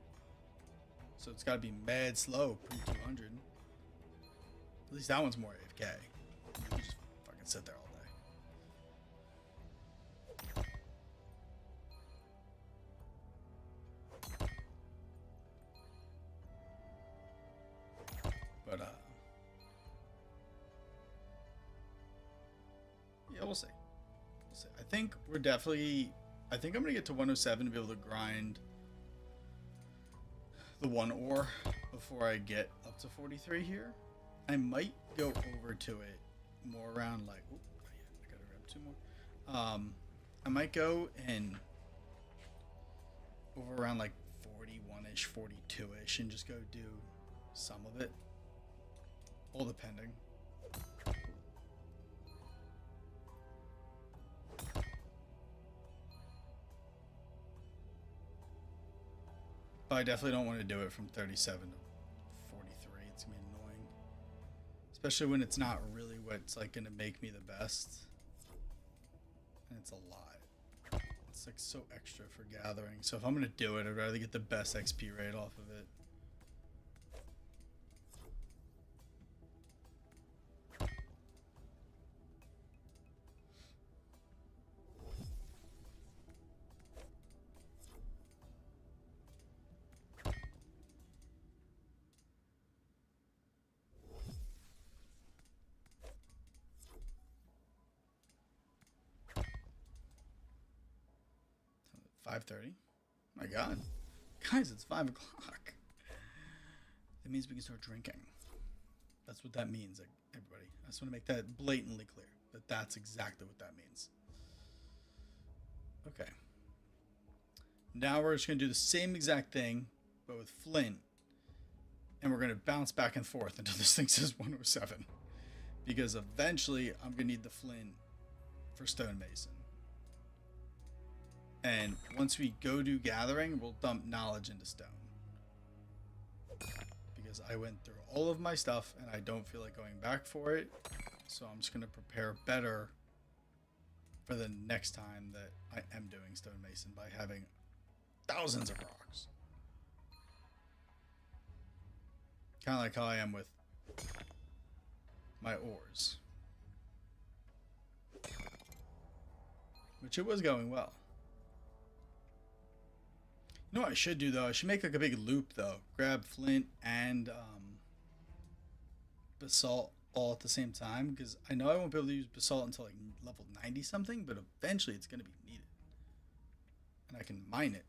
So it's got to be mad slow pre-200. At least that one's more AFK. You can just fucking sit there all day. Yeah, we'll see. We'll see. I think we're definitely... I think I'm going to get to 107 to be able to grind the one ore before I get up to 43 here. I might go over to it more around like... Oop, I gotta grab 2 more. I might go and over around like 41-ish, 42-ish and just go do some of it. All depending. But I definitely don't want to do it from 37 to 43. It's going to be annoying. Especially when it's not really what's like going to make me the best. And it's a lot. It's like so extra for gathering. So if I'm going to do it, I'd rather get the best XP rate off of it. $5:30. My God, guys, it's 5 o'clock. That means we can start drinking. That's what that means, like, everybody. I just want to make that blatantly clear that that's exactly what that means. Okay. Now we're just gonna do the same exact thing, but with flint, and we're gonna bounce back and forth until this thing says 107, because eventually I'm gonna need the flint for stonemason. And once we go do gathering, we'll dump knowledge into stone. Because I went through all of my stuff and I don't feel like going back for it. So I'm just going to prepare better for the next time that I am doing stonemason by having thousands of rocks. Kind of like how I am with my ores. Which it was going well. You know what I should do though? I should make like a big loop though. Grab flint and basalt all at the same time, because I know I won't be able to use basalt until like level 90 something, but eventually it's going to be needed. And I can mine it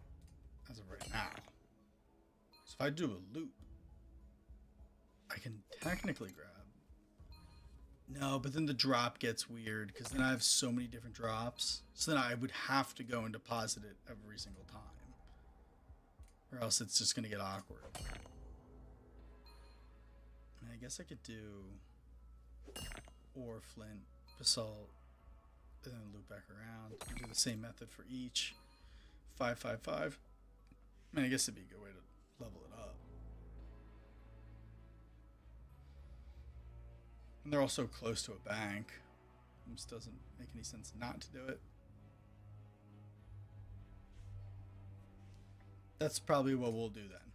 as of right now. So if I do a loop, I can technically grab. No, but then the drop gets weird because then I have so many different drops. So then I would have to go and deposit it every single time. Or else it's just going to get awkward. I guess I could do ore, flint, basalt, and then loop back around. And do the same method for each. 5, 5, 5. I mean, I guess it'd be a good way to level it up. And they're all so close to a bank. It just doesn't make any sense not to do it. That's probably what we'll do then.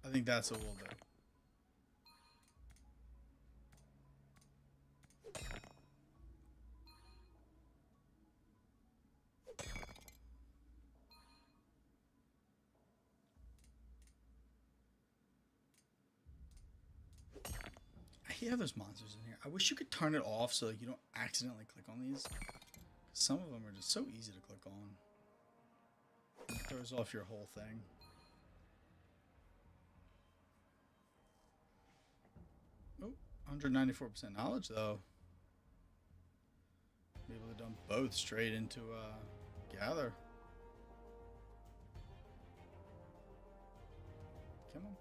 I think that's what we'll do. I hate how there's monsters in here. I wish you could turn it off so like you don't accidentally click on these. Some of them are just so easy to click on. It throws off your whole thing. Oh, 194% knowledge though. Be able to dump both straight into gather. Come on.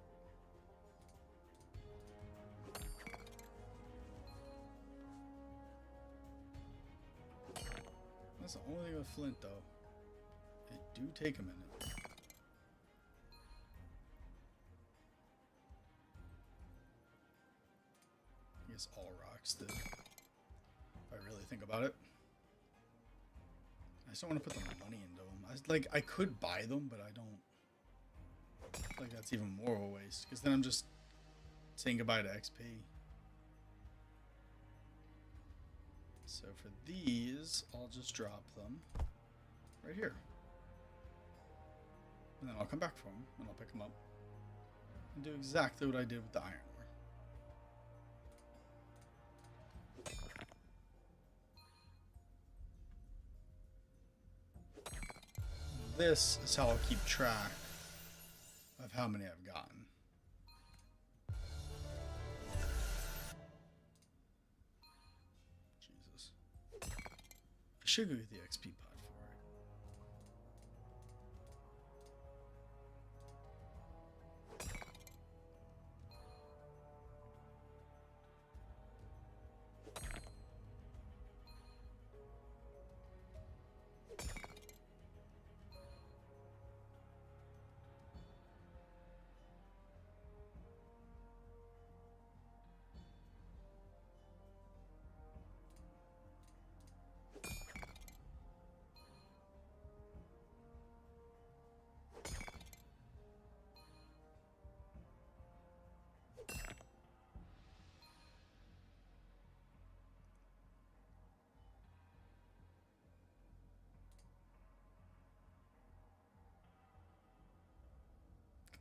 That's the only thing with flint though. It do take a minute. I guess all rocks did. If I really think about it. I just don't want to put the money into them. I could buy them, but I don't. I feel like that's even more of a waste. Because then I'm just saying goodbye to XP. So for these, I'll just drop them right here. And then I'll come back for them, and I'll pick them up. And do exactly what I did with the iron ore. this is how I'll keep track of how many I've gotten. Jesus. I should go get the XP pod for it.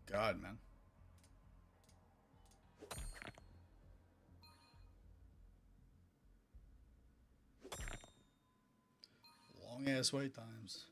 God, man. Long ass wait times.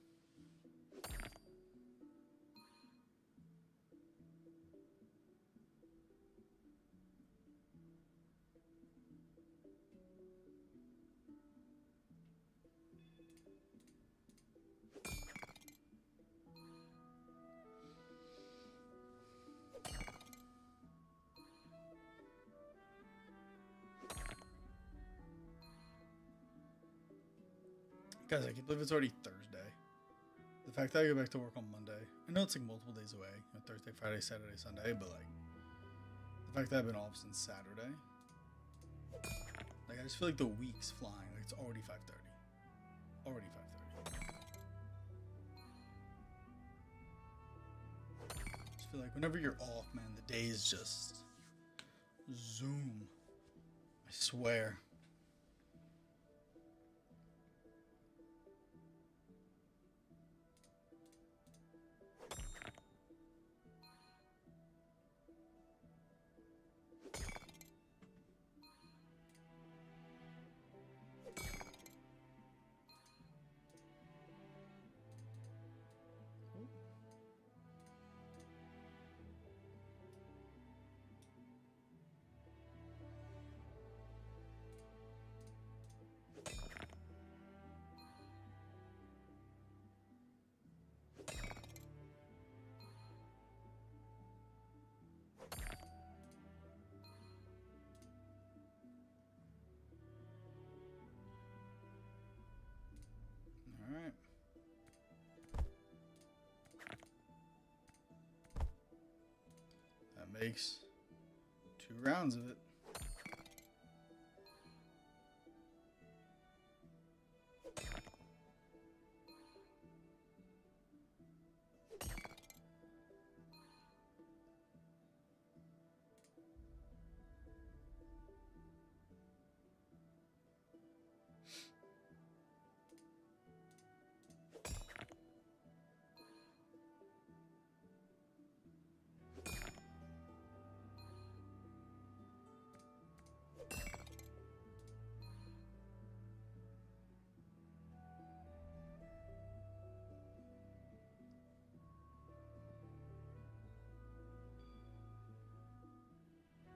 Guys, I can't believe it's already Thursday. The fact that I go back to work on Monday, I know it's like multiple days away, you know, Thursday, Friday, Saturday, Sunday, but like the fact that I've been off since Saturday, like I just feel like the week's flying. Like it's already 5:30. Already 5:30. I just feel like whenever you're off, man, the days just zoom. I swear. All right. That makes 2 rounds of it.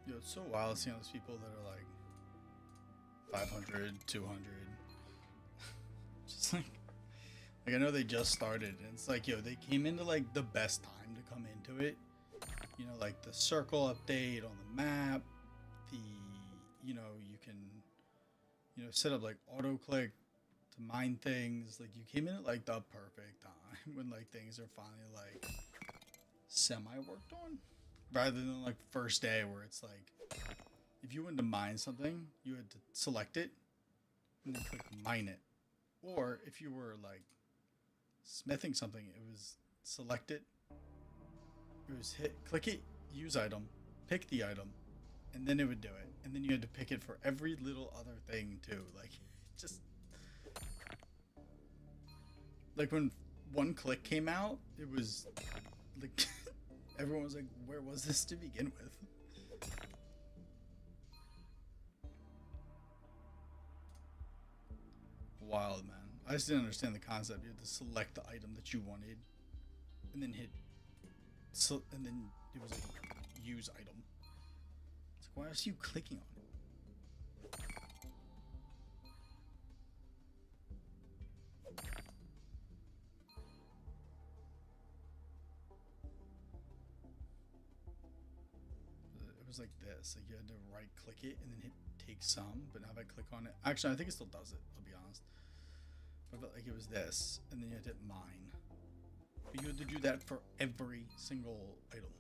Yo, it's so wild seeing those people that are like 500, 200. Just like I know they just started, and it's like, yo, they came into like the best time to come into it. You know, like the circle update on the map, the, you know, you can, you know, set up like auto click to mine things. Like you came in at like the perfect time when like things are finally like semi worked on, rather than like first day where it's like if you wanted to mine something, you had to select it and then click mine it. Or if you were like smithing something, it was select it, it was click it, use item, pick the item, and then it would do it. And then you had to pick it for every little other thing too. Like just like when one click came out, it was like everyone was like, where was this to begin with? Wild, man. I just didn't understand the concept. You had to select the item that you wanted and then hit, so, and then it was like use item. It's like, why else are you clicking on it? It was like this, like you had to right click it and then hit take some, but now if I click on it, actually I think it still does it, I'll be honest. But like it was this, and then you had to hit mine. But you had to do that for every single item.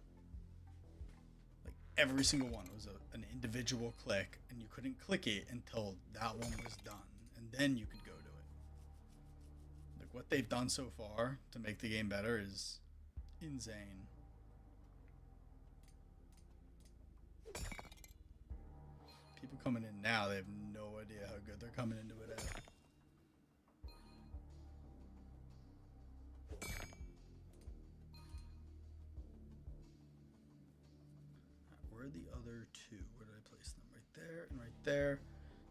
Like every single one was an individual click, and you couldn't click it until that one was done, and then you could go to it. Like what they've done so far to make the game better is insane. People coming in now, they have no idea how good they're coming into it at. Where are the other two? Where did I place them? Right there and right there.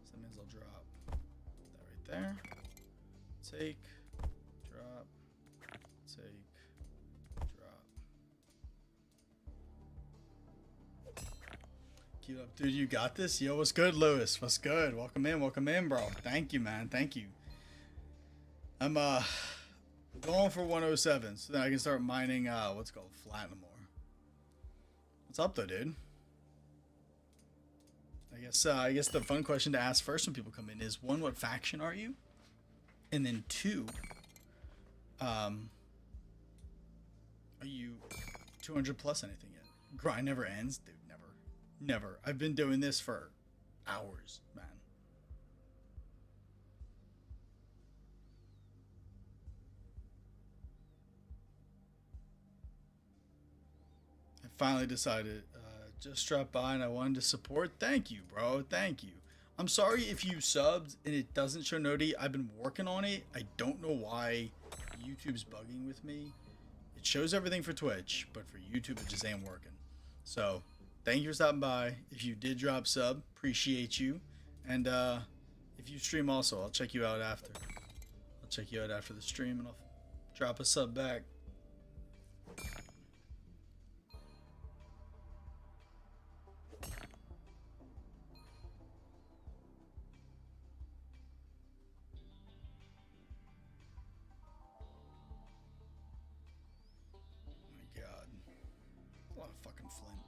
So that means I'll drop that right there. Take, drop, take, drop. Keep up, dude. You got this. Yo, what's good, Lewis? What's good? Welcome in, bro. Thank you, man. Thank you. I'm going for 107, so then I can start mining what's called Flatnamore. What's up, though, dude? I guess the fun question to ask first when people come in is, one, what faction are you? And then two, are you 200 plus anything yet? Grind never ends, dude. Never. I've been doing this for hours, man. I finally decided, just dropped by and I wanted to support. Thank you, bro. Thank you. I'm sorry if you subbed and it doesn't show noti. I've been working on it. I don't know why YouTube's bugging with me. It shows everything for Twitch, but for YouTube it just ain't working. So thank you for stopping by. If you did drop sub, appreciate you. And if you stream also, I'll check you out after. I'll check you out after the stream and I'll drop a sub back. Flint.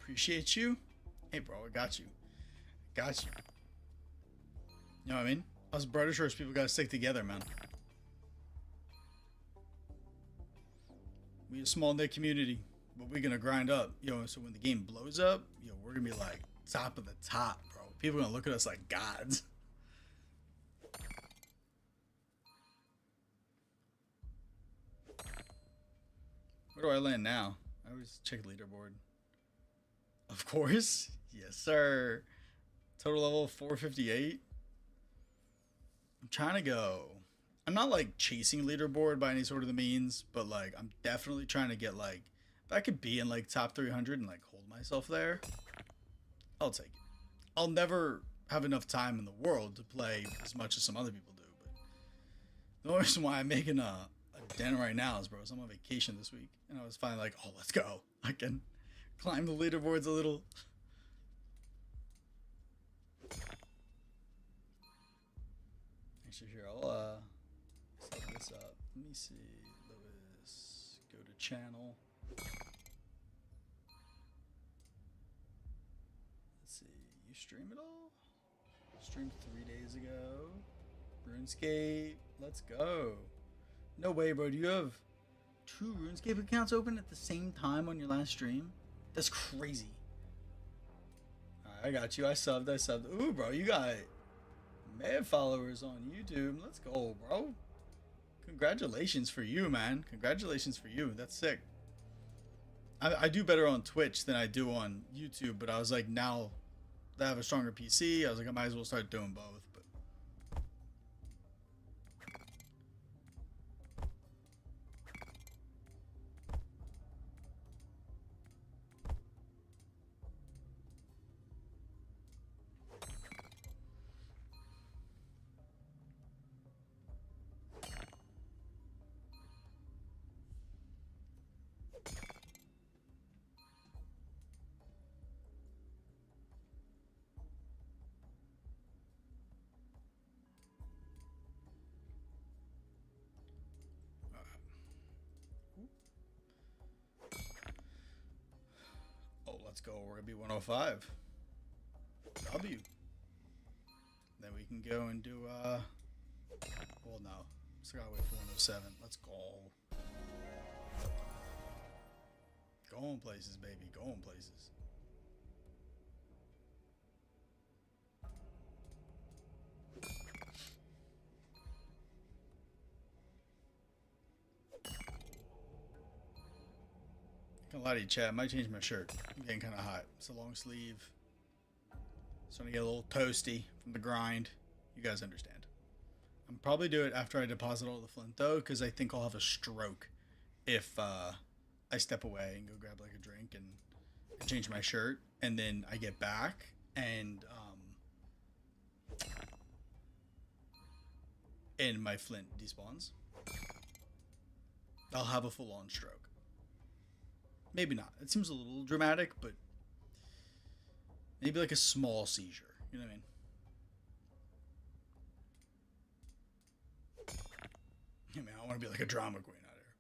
Appreciate you. Hey, bro, I got you. Got you. You know what I mean? Us British people gotta stick together, man. We a small knit community, but we're gonna grind up. Yo, so when the game blows up, yo, we're gonna be like top of the top, bro. People are gonna look at us like gods. Where do I land now? I always check leaderboard. Of course. Yes, sir. Total level 458. I'm trying to go. I'm not like chasing leaderboard by any sort of the means, but like I'm definitely trying to get like, if I could be in like top 300 and like hold myself there, I'll take it. I'll never have enough time in the world to play as much as some other people do, but the only reason why I'm making a dent right now is, bro, I'm on vacation this week, and I was finally like, oh, let's go. I can climb the leaderboards a little. Actually, here, I'll set this up. Let me see, Lewis, go to channel. Let's see, you stream it all? Streamed 3 days ago. RuneScape, let's go. No way, bro. Do you have 2 RuneScape accounts open at the same time on your last stream? That's crazy. Alright, I got you. I subbed. Ooh, bro, you got mad followers on YouTube. Let's go, bro. Congratulations for you, man. Congratulations for you. That's sick. I do better on Twitch than I do on YouTube, but I was like, now that I have a stronger PC, I was like, I might as well start doing both. go. We're gonna be 105. W. Then we can go and do well, no, still gotta wait for 107. Let's go. Going places, baby. Going places. Gonna lie to you, chat. I might change my shirt. I'm getting kind of hot. It's a long sleeve. Starting to get a little toasty from the grind. You guys understand. I'm probably do it after I deposit all the flint though, because I think I'll have a stroke if I step away and go grab like a drink and change my shirt, and then I get back and my flint despawns. I'll have a full-on stroke. Maybe not. It seems a little dramatic, but maybe like a small seizure. You know what I mean? I mean, I want to be like a drama queen out here.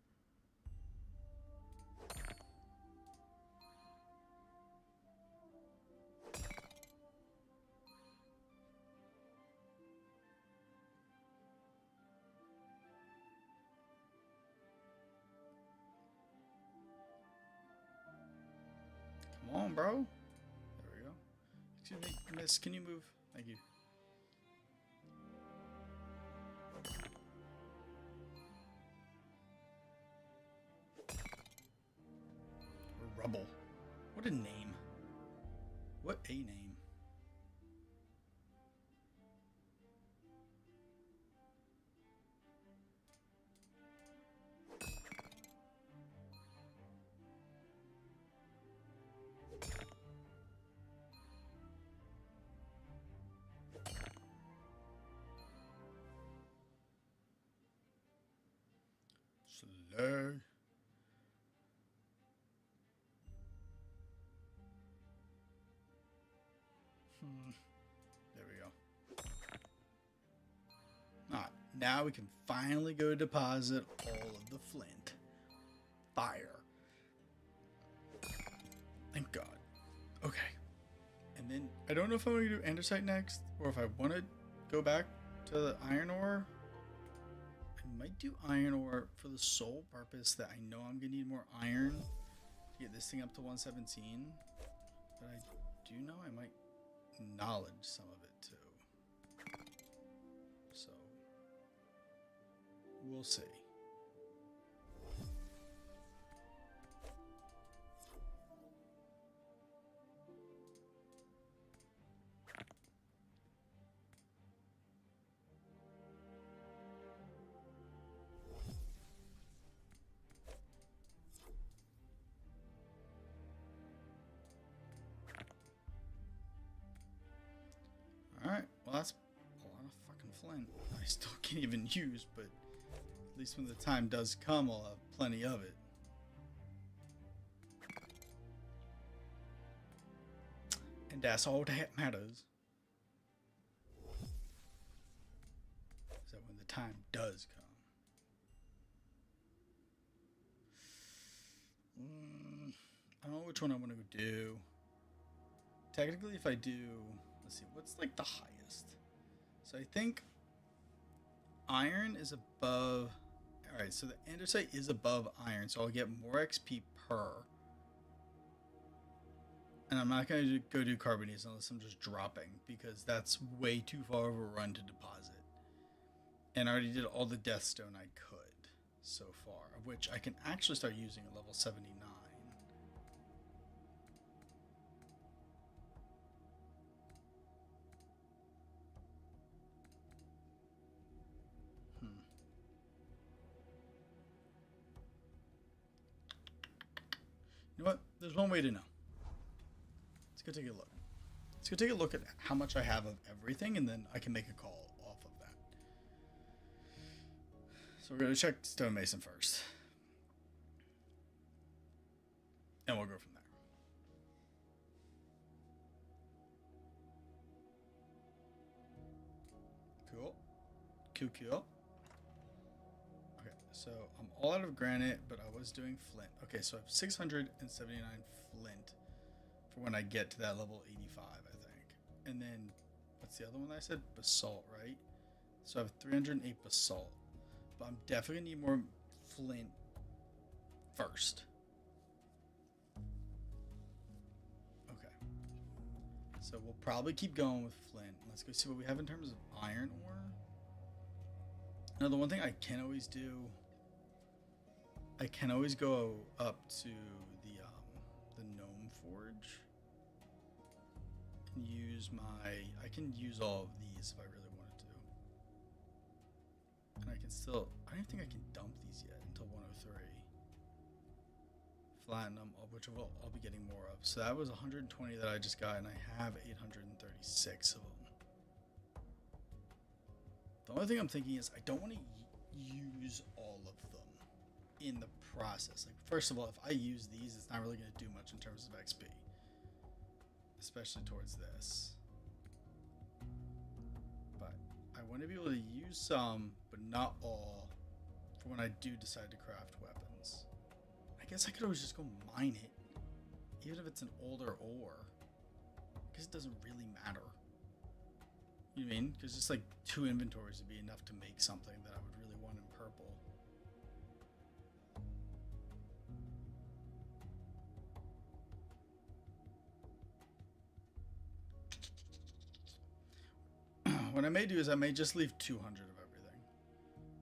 Come on, bro. There we go. Excuse me, miss. Can you move? Thank you. Rubble. What a name. What a name. Slow. There we go. Alright, now we can finally go deposit all of the flint. Fire. Thank God. Okay. And then, I don't know if I'm going to do andesite next, or if I want to go back to the iron ore. I might do iron ore for the sole purpose that I know I'm going to need more iron to get this thing up to 117. But I do know I might knowledge some of it too. So, we'll see. Alright, well that's a lot of fucking flint I still can't even use, but at least when the time does come, I'll have plenty of it. And that's all that matters. Is that when the time does come. I don't know which one I want to do. Technically, if I do... Let's see, what's like the highest? So I think iron is above. Alright, so the andesite is above iron, so I'll get more XP per. And I'm not going to go do carbonates unless I'm just dropping, because that's way too far of a run to deposit. And I already did all the death stone I could so far, of which I can actually start using at level 79. You know what? There's one way to know. Let's go take a look. Let's go take a look at how much I have of everything, and then I can make a call off of that. So we're going to check stonemason first. And we'll go from there. Cool. Cool. Okay, so I'm all out of granite, but I was doing flint. Okay, so I have 679 flint for when I get to that level 85, I think. And then, what's the other one I said? Basalt, right? So I have 308 basalt. But I'm definitely going to need more flint first. Okay. So we'll probably keep going with flint. Let's go see what we have in terms of iron ore. Now, the one thing I can always do, I can always go up to the gnome forge and use I can use all of these if I really wanted to. And I can still, I don't think I can dump these yet until 103. Flatten them, which I'll be getting more of. So that was 120 that I just got, and I have 836 of them. The only thing I'm thinking is I don't want to use all of them in the process. Like, first of all, if I use these, it's not really going to do much in terms of XP, especially towards this. But I want to be able to use some, but not all, for when I do decide to craft weapons. I guess I could always just go mine it, even if it's an older ore, because it doesn't really matter. You know what I mean? Because just like 2 inventories would be enough to make something that I would really want in purple. What I may do is I may just leave 200 of everything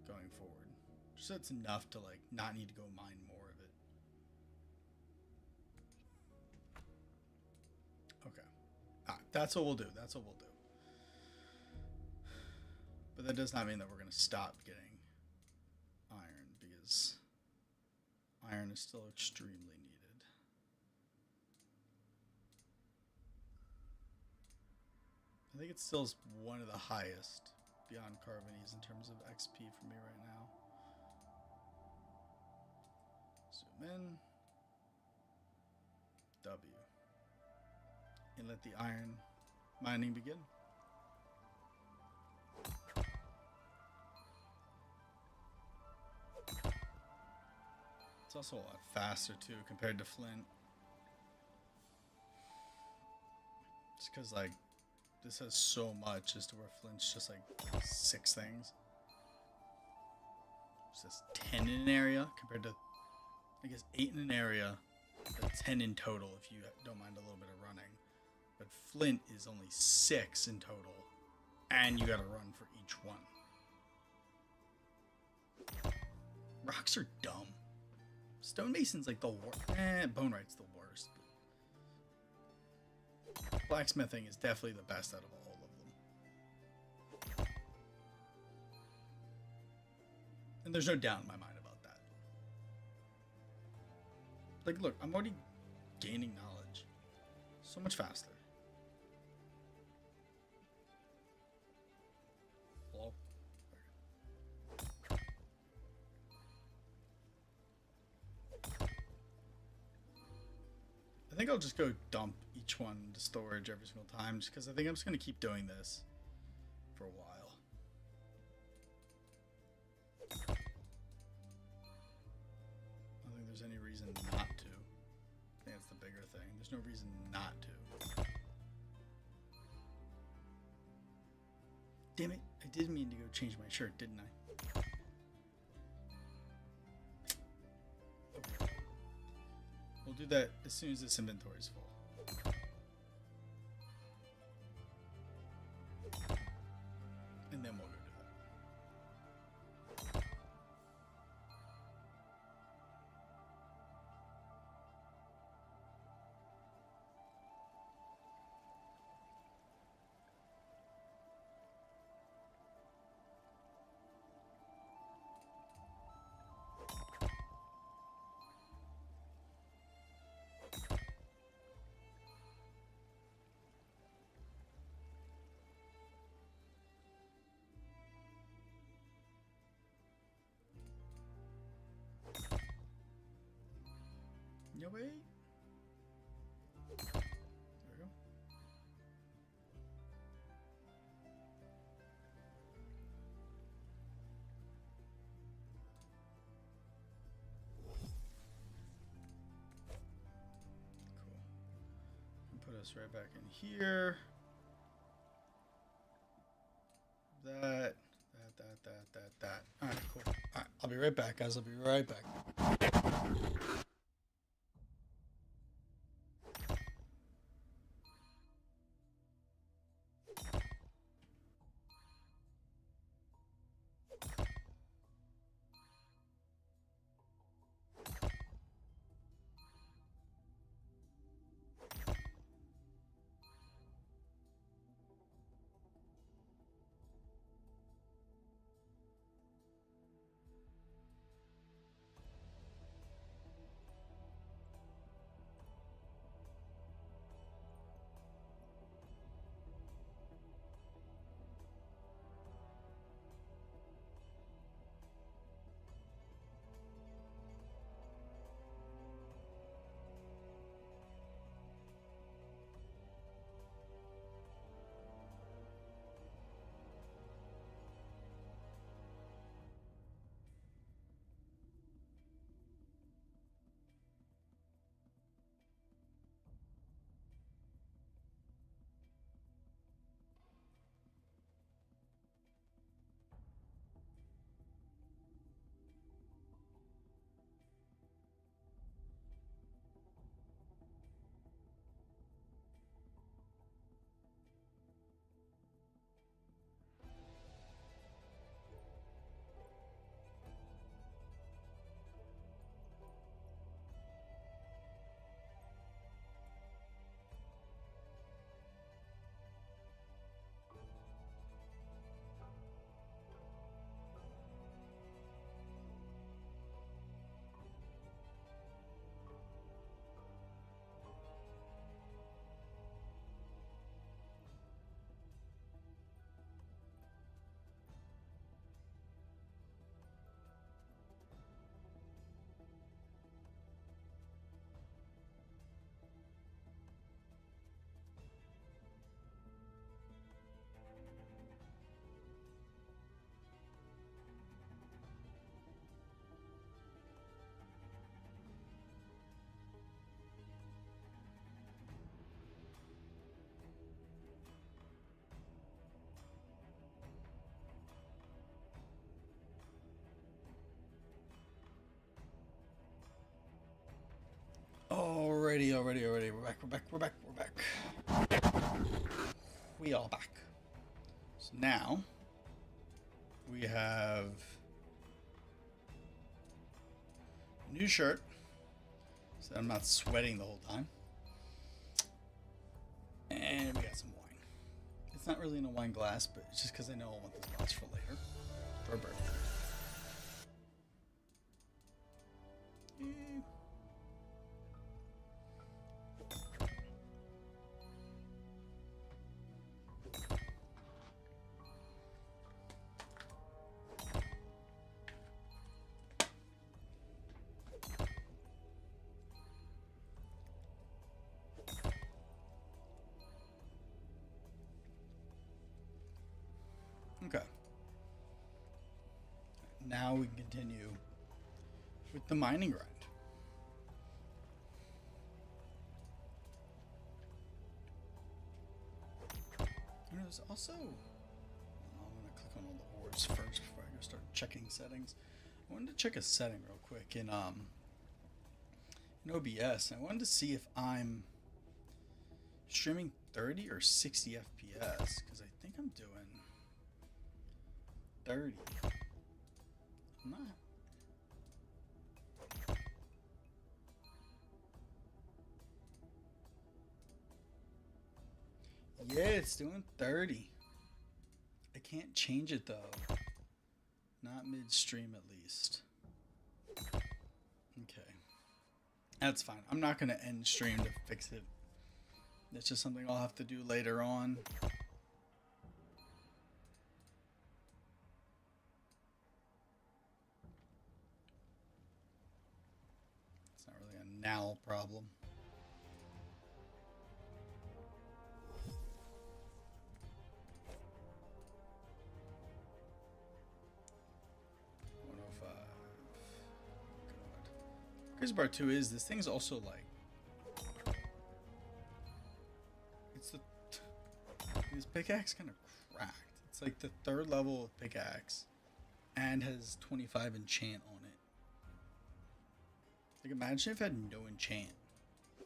going forward. Just so it's enough to like not need to go mine more of it. Okay. That's what we'll do. That's what we'll do. But that does not mean that we're going to stop getting iron, because iron is still extremely needed. I think it's still one of the highest beyond Carbonies in terms of XP for me right now. Zoom in. W. And let the iron mining begin. It's also a lot faster too compared to flint. Just because like this has so much as to where flint's just like 6 things. It's just 10 in an area compared to, I guess, 8 in an area, but 10 in total if you don't mind a little bit of running. But flint is only 6 in total, and you gotta run for each one. Rocks are dumb. Stonemason's like the worst. Bonewright's the worst. Blacksmithing is definitely the best out of all of them. And there's no doubt in my mind about that. Like, look, I'm already gaining knowledge so much faster. Hello? I think I'll just go dump each one into storage every single time, just because I think I'm just going to keep doing this for a while. I don't think there's any reason not to. I think that's the bigger thing. There's no reason not to. Damn it, I did mean to go change my shirt, didn't I? Okay. We'll do that as soon as this inventory is full. And then we'll go do that. No way. There we go. Cool. put us right back in here. That. Alright, cool. Alright, I'll be right back, guys. I'll be right back. Alrighty. We're back. We are back. So now we have a new shirt, so I'm not sweating the whole time. And we got some wine. It's not really in a wine glass, but it's just because I know I want this glass for later, for a birthday. Okay. Now we can continue with the mining grind. And there's also, I'm going to click on all the ores first before I go start checking settings. I wanted to check a setting real quick in OBS. I wanted to see if I'm streaming 30 or 60 FPS, because I think I'm doing 30. I'm not. Yeah, it's doing 30. I can't change it though. Not midstream at least. Okay. That's fine. I'm not going to end stream to fix it. That's just something I'll have to do later on. It's not really a now problem. Crazy part too is this thing's also like It's the this pickaxe kind of cracked. It's like the third level of pickaxe, and has 25 enchant on it. Like imagine if it had no enchant.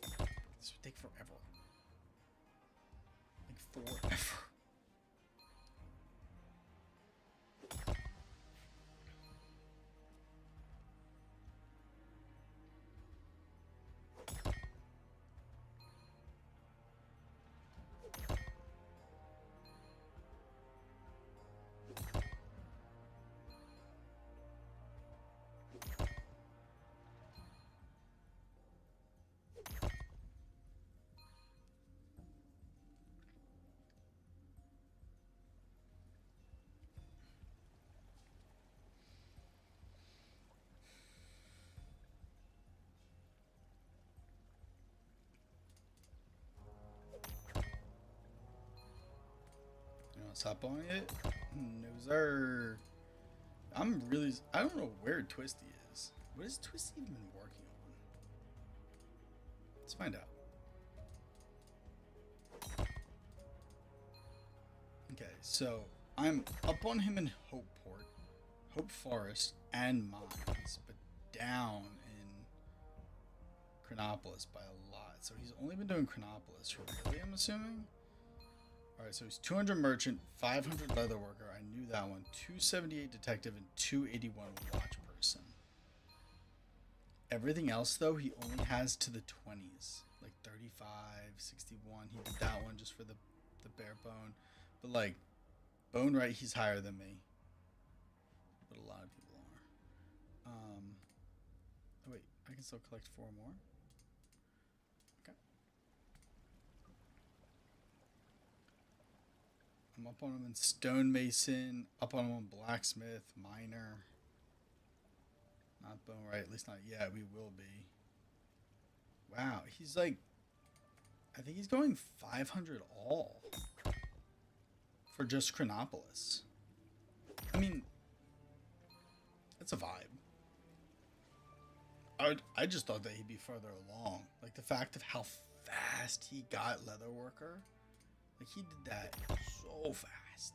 This would take forever. Like forever. Stop on it? No, sir. I don't know where Twisty is. What is Twisty even working on? Let's find out. Okay, so I'm up on him in Hopeport, Hope Forest, and Mines, but down in Chronopolis by a lot. So he's only been doing Chronopolis, really, I'm assuming? Alright, so he's 200 merchant, 500 leather worker. I knew that one. 278 detective and 281 watch person. Everything else, though, he only has to the 20s. Like 35, 61. He did that one just for the bare bone. But, like, bone right, he's higher than me. But a lot of people are. Oh, wait. I can still collect 4 more? I'm up on him in stonemason, up on him on blacksmith, miner. Not bone right, at least not yet. We will be. Wow, he's like, I think he's going 500 all for just Chronopolis. I mean, it's a vibe. I just thought that he'd be further along. Like the fact of how fast he got leatherworker. Like he did that so fast.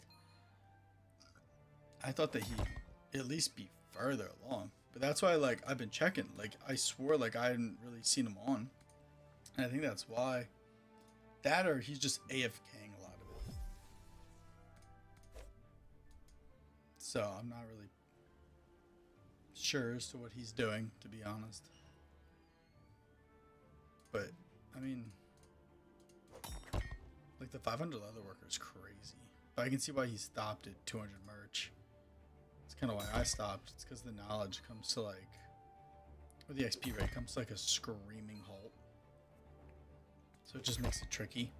I thought that he'd at least be further along. But that's why like I've been checking. Like I swore like I hadn't really seen him on. And I think that's why. That or he's just AFKing a lot of it. So I'm not really sure as to what he's doing, to be honest. But I mean, like the 500 leather worker is crazy. But I can see why he stopped at 200 merch. It's kind of why I stopped. It's because the knowledge comes to like, or the XP rate comes to like a screaming halt. So it just makes it tricky.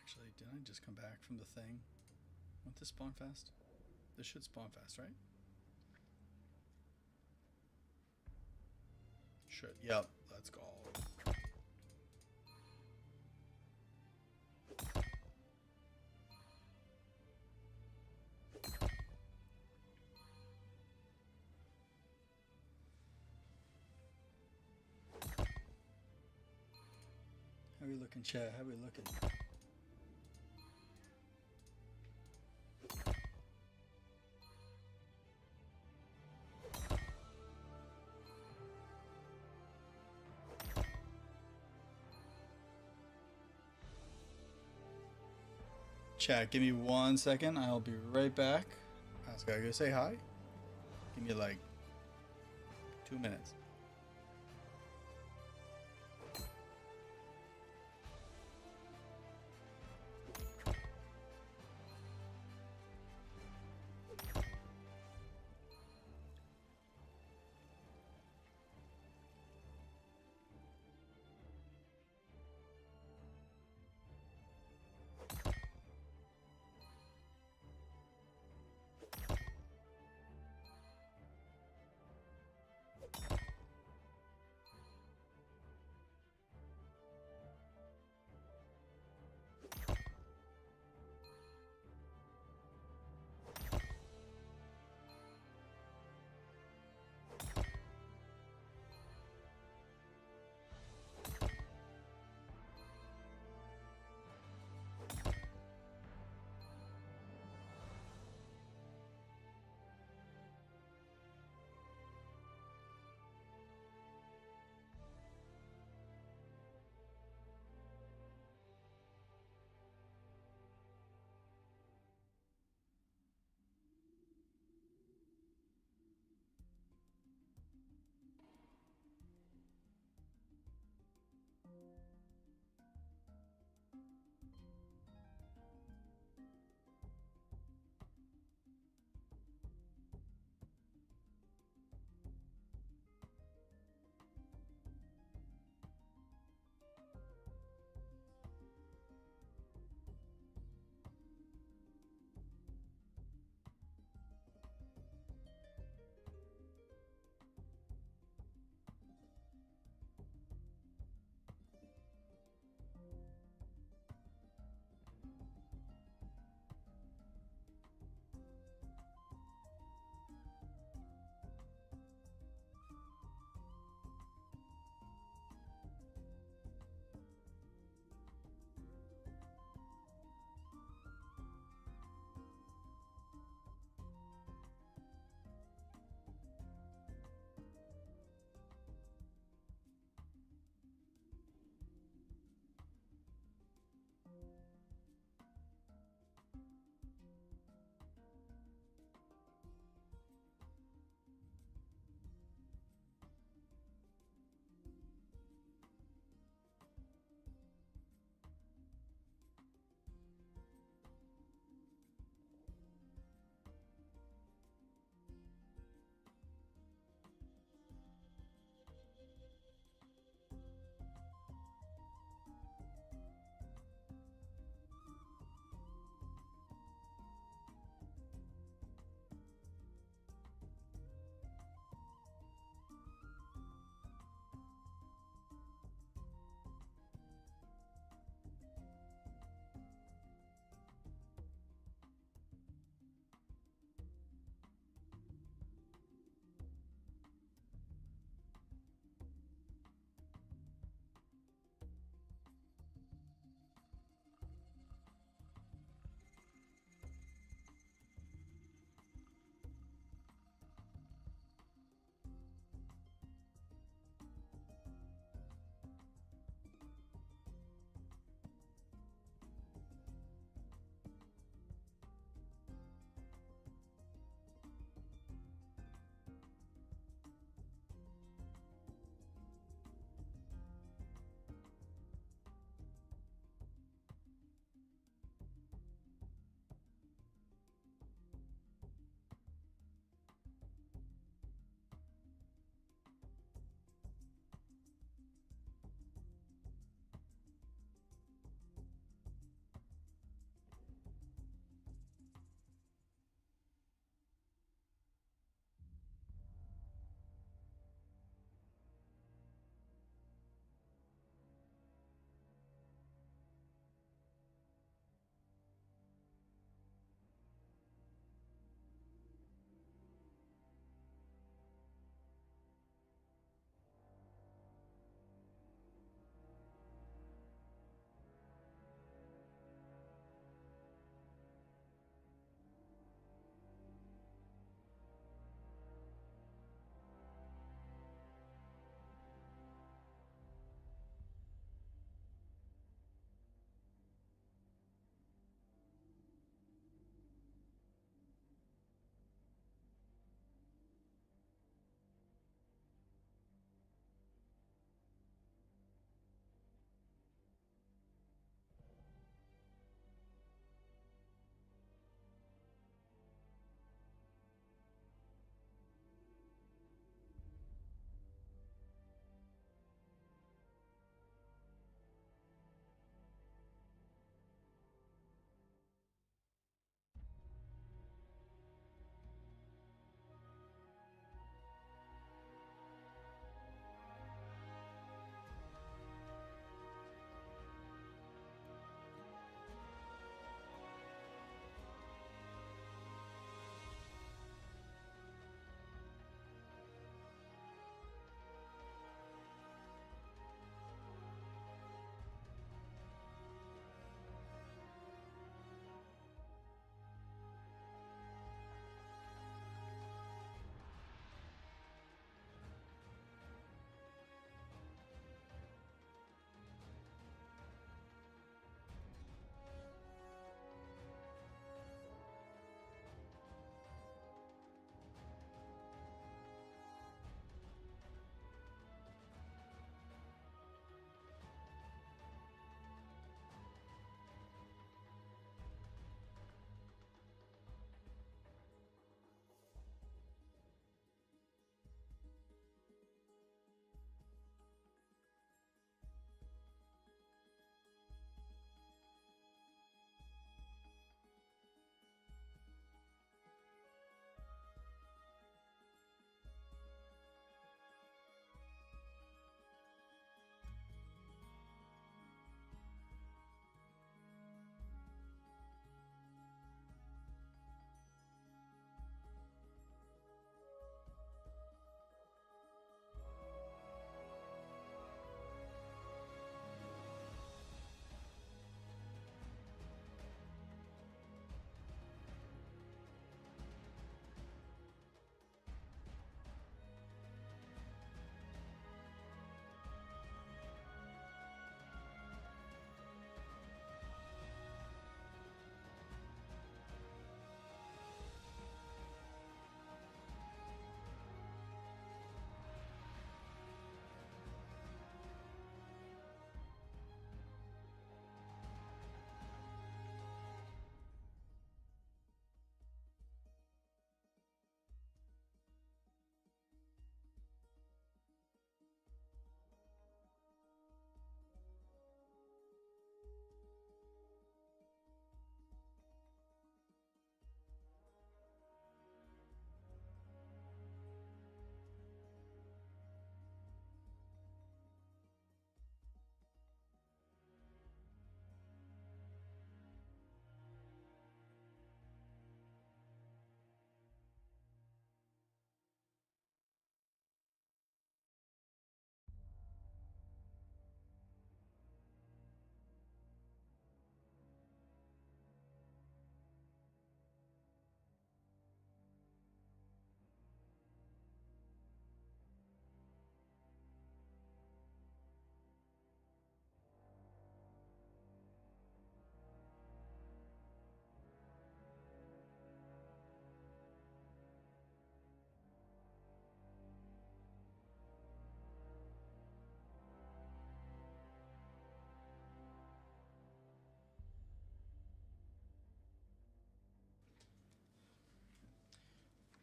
Actually, did I just come back from the thing? Want this spawn fast? This should spawn fast, right? Should. Yep, let's go. How we looking, chat? How we looking? Chat, give me 1 second. I'll be right back. I just gotta go say hi. Give me like 2 minutes.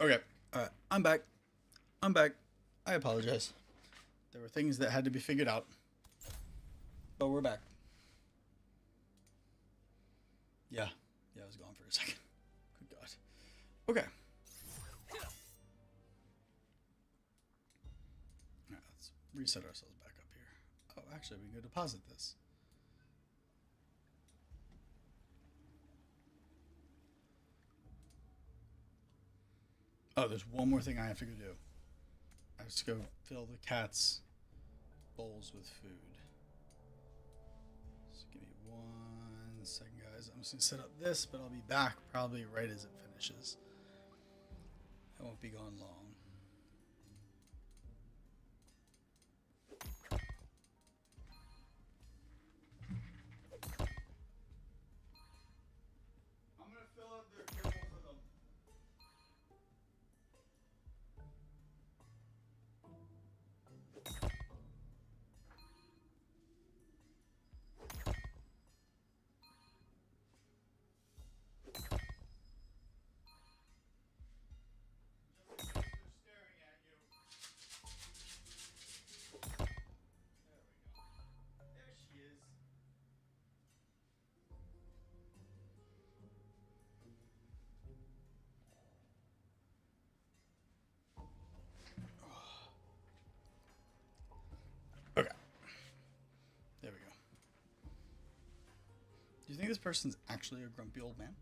Okay. I'm back. I'm back. I apologize. There were things that had to be figured out. But we're back. Yeah. Yeah, I was gone for a second. Good God. Okay. Alright, let's reset ourselves back up here. Oh, actually, we can go deposit this. Oh, there's one more thing I have to go do. I have to go fill the cat's bowls with food. So give me 1 second, guys. I'm just going to set up this, but I'll be back probably right as it finishes. I won't be gone long. I'm going to fill up their kibble for them. Okay. There we go. Do you think this person's actually a grumpy old man?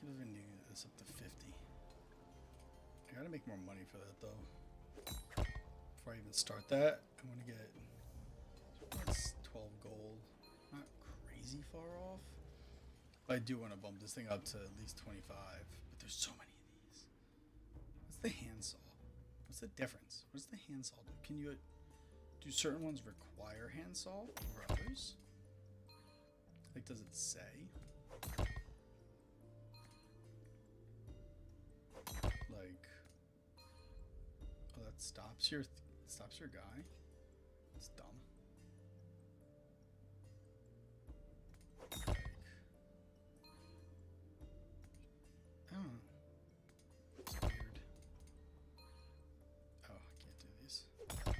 Keep living this up to 50. I gotta make more money for that though. Before I even start that, I want to get that's 12 gold. Not crazy far off. But I do want to bump this thing up to at least 25. But there's so many of these. What's the handsaw? What's the difference? What does the handsaw do? Can you do certain ones require handsaw over others? Like, does it say? Like, oh, that stops your guy. It's dumb. Like, I don't know. It's weird. Oh, I can't do these. Gotta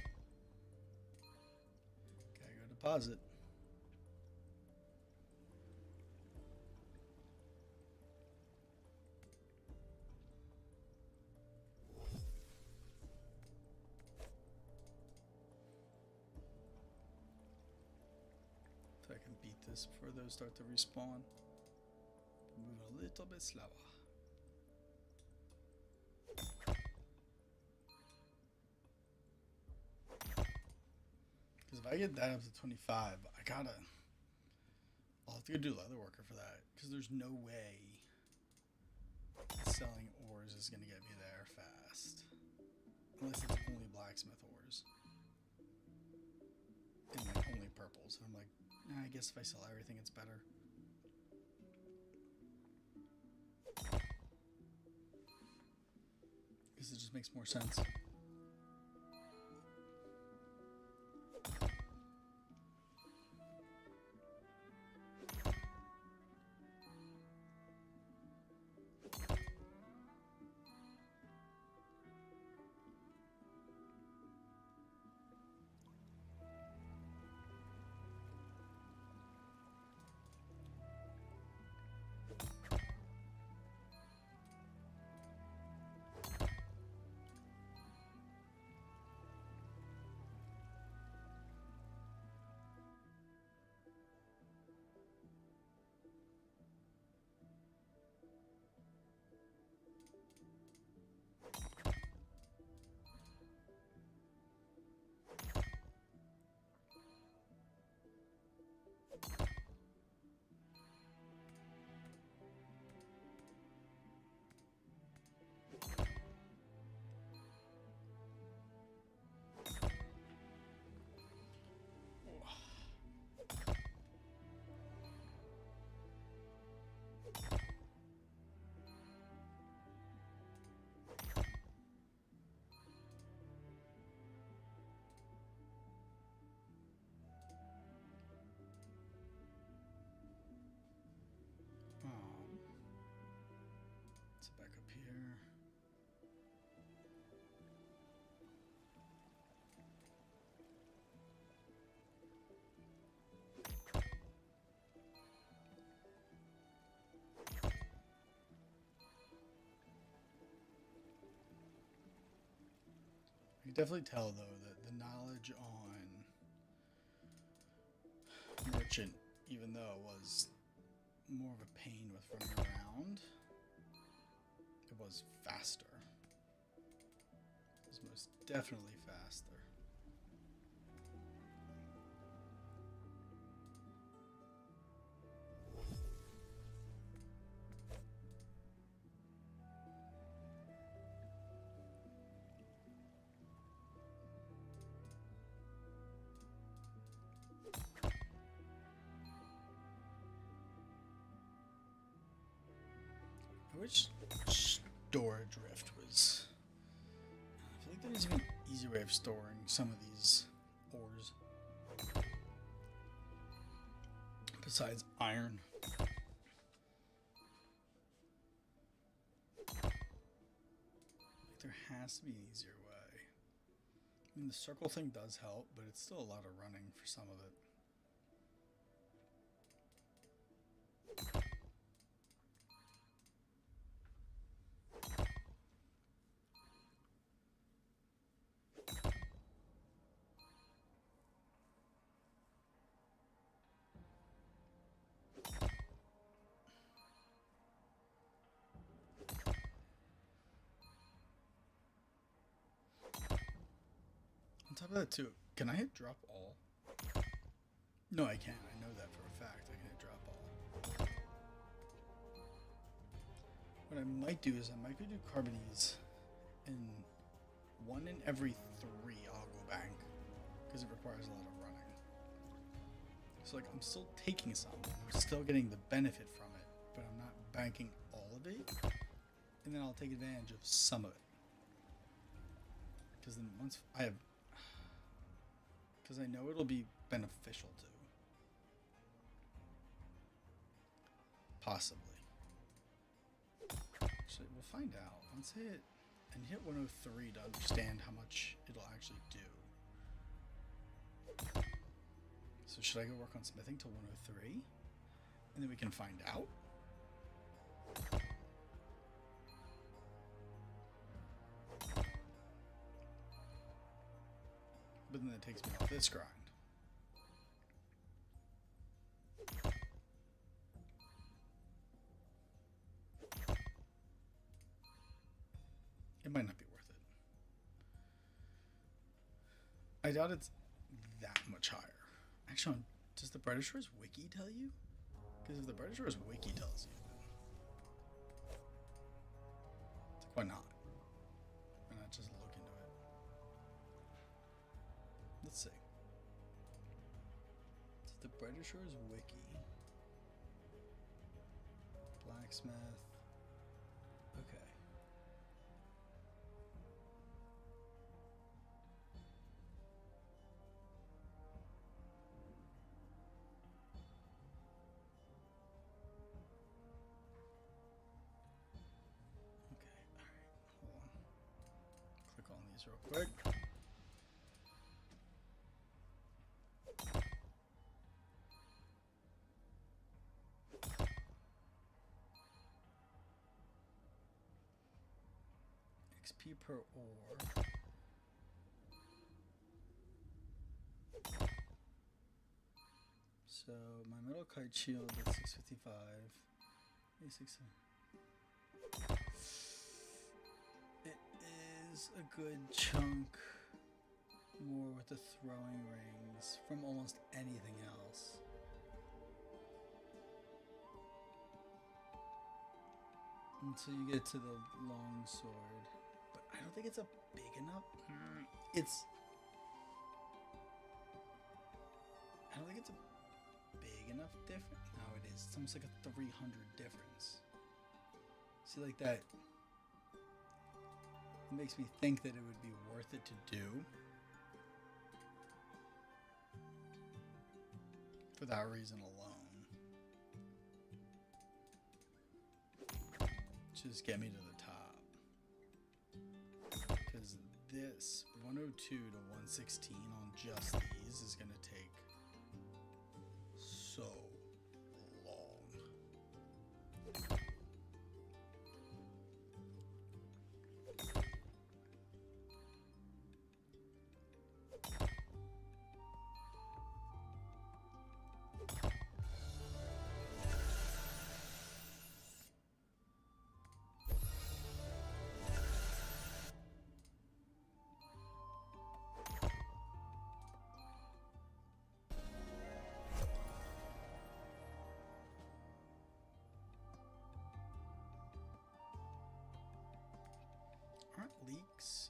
go deposit. I can beat this before those start to respawn. Move a little bit slower. Because if I get that up to 25, I'll have to go do leather worker for that. Because there's no way selling ores is going to get me there fast. Unless it's only blacksmith ores. And like only purples. And I'm like, I guess if I sell everything, it's better. Because it just makes more sense. could definitely tell though that the knowledge on merchant, even though it was more of a pain with running around, it was faster. It was most definitely faster. I wish storage rift was. I feel like there's even an easier way of storing some of these ores besides iron. There has to be an easier way. I mean, the circle thing does help, but it's still a lot of running for some of it. On top of that too, can I hit drop all? No, I can't. I know that for a fact. I can hit drop all. What I might do is I might go do carbonies, and 1 in every 3 I'll go bank, because it requires a lot of running. So like I'm still taking some, I'm still getting the benefit from it, but I'm not banking all of it, and then I'll take advantage of some of it. Because then once I have, because I know it'll be beneficial to. Possibly. Actually, we'll find out. Let's hit and hit 103 to understand how much it'll actually do. So should I go work on smithing till 103? And then we can find out? But then that takes me off this grind. It might not be worth it. I doubt it's that much higher. Actually, does the Brighter Shores wiki tell you? Because if the Brighter Shores wiki tells you, then it's like, why not? Why not just look into it? Let's see. It's the Brighter Shores wiki. Blacksmith. Okay. Click on these real quick. XP per ore. So my metal kite shield is 655. 86. It is a good chunk more with the throwing rings from almost anything else. Until you get to the long sword. But I don't think it's a big enough. I don't think it's a big enough difference. No, it is. It's almost like a 300 difference. See, like that. It makes me think that it would be worth it to do. For that reason alone. Just get me to the top. Because this 102 to 116 on just these is going to take so long.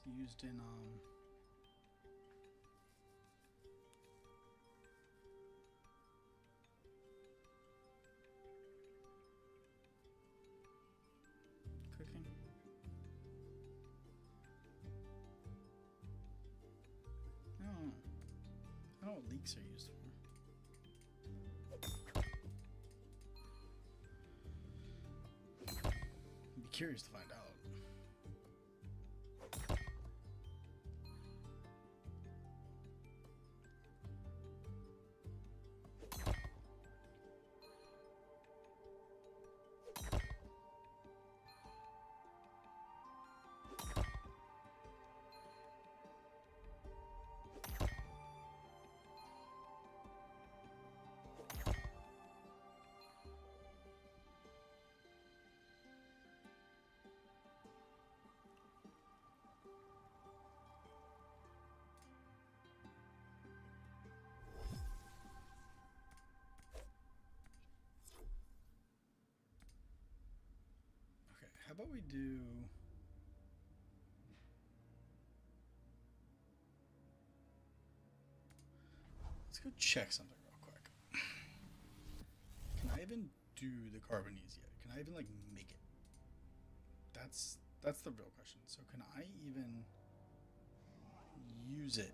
used in cooking? I don't know. I don't know what leeks are used for. I'd be curious to find out. Okay, how about we do... Let's go check something real quick. Can I even do the Carbonese yet? Can I even, like, make it? That's the real question. So can I even use it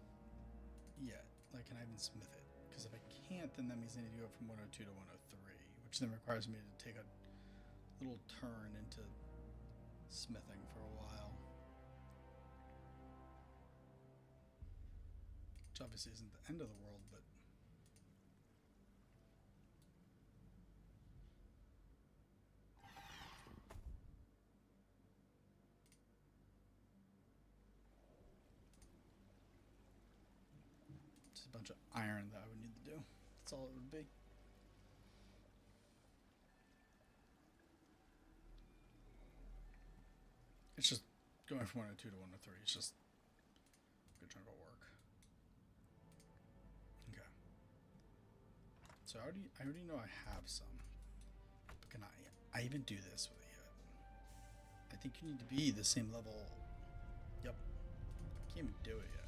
yet? Like, can I even smith it? Because if I can't, then that means I need to go from 102 to 103, which then requires me to take a little turn into smithing for a while. Which obviously isn't the end of the world, but... Just a bunch of iron that I would need to do. That's all it would be. It's just going from 102 to 103. It's just a good chunk of work. Okay. So I already know I have some. But can I even do this with it yet? I think you need to be the same level. Yep. Can't even do it yet.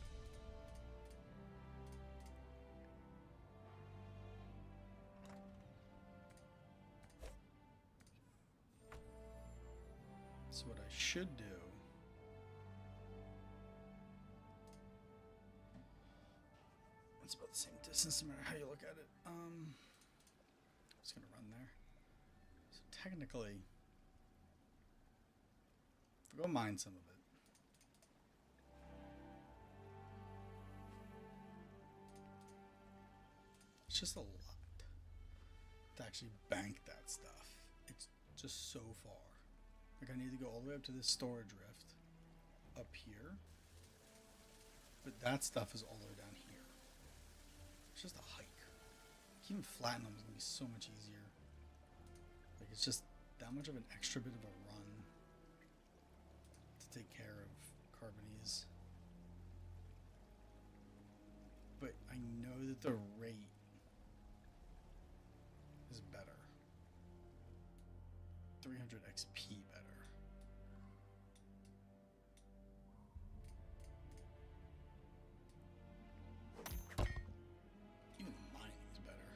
So what I should do it's about the same distance no matter how you look at it. I'm just gonna run there. So technically we'll go mine some of it. It's just a lot to actually bank that stuff. It's just so far. Like I need to go all the way up to this storage rift up here. But that stuff is all the way down here. It's just a hike. Even flatten them is gonna be so much easier. Like it's just that much of an extra bit of a run to take care of Carbonese. But I know that the rate is better. 300 XP better. Even the mining is better.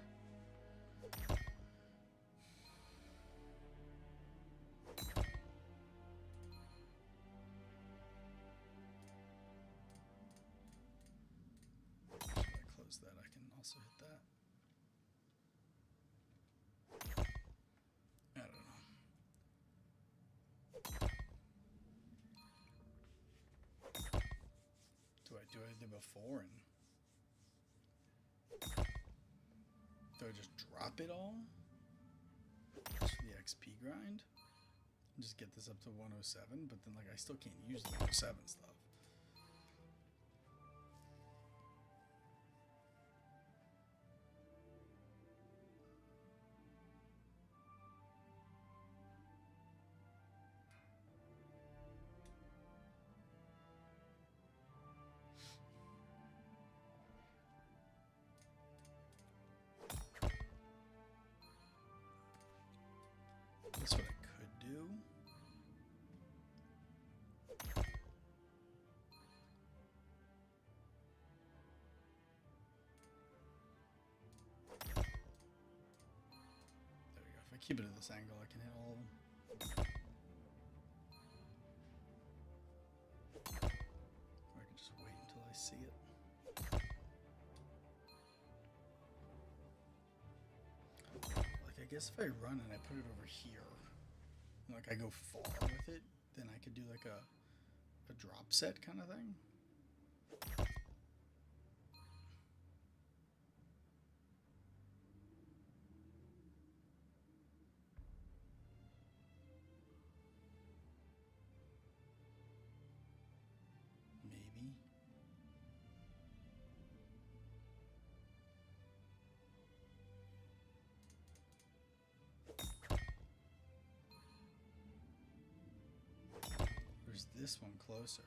If I close that, I can also hit that. I don't know. Do I do anything before and do I just drop it all? Just for the XP grind? And just get this up to 107, but then like I still can't use the 107 stuff. That's what I could do. keep it at this angle. I can hit all of them. Or I can just wait until I see it. Like, I guess if I run and I put it over here, like I go far with it, then I could do like a drop set kind of thing. Maybe. Where's this one closer?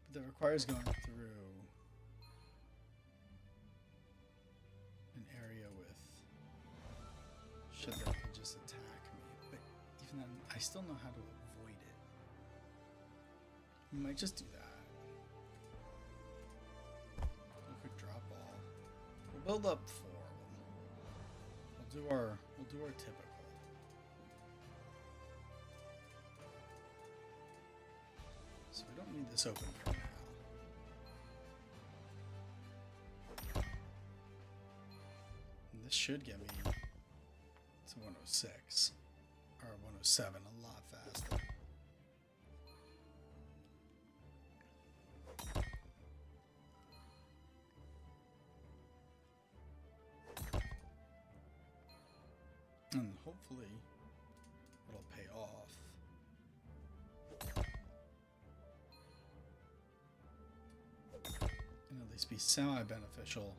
But that requires going through an area with shit that could just attack me. But even then, I still know how to avoid it. We might just do that. A quick drop ball. We'll build up 4 of them. We'll do our typical. So we don't need this open for now. And this should get me to 106 or 107 a lot faster. And hopefully it'll pay off. And at least be semi-beneficial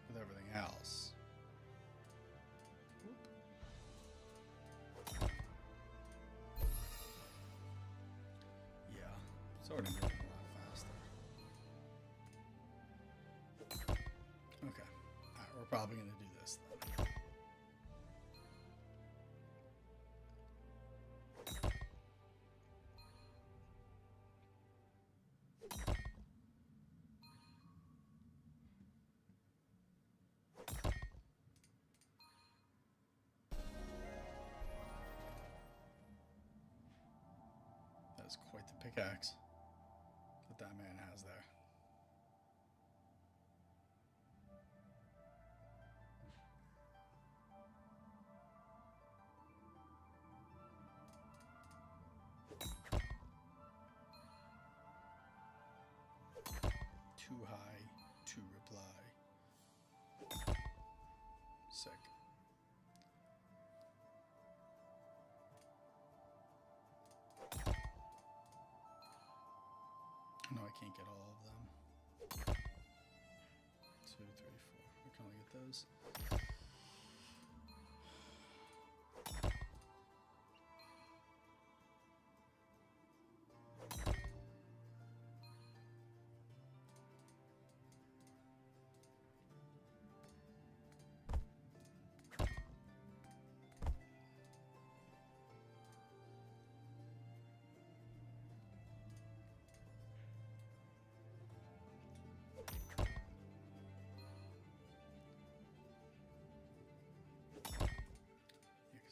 with everything else. Yeah, it's already moving a lot faster. Okay, alright, we're probably going to do this then. That's quite the pickaxe that man has there. Too high to reply. Sick. No, I can't get all of them. 2, 3, 4. I can only get those.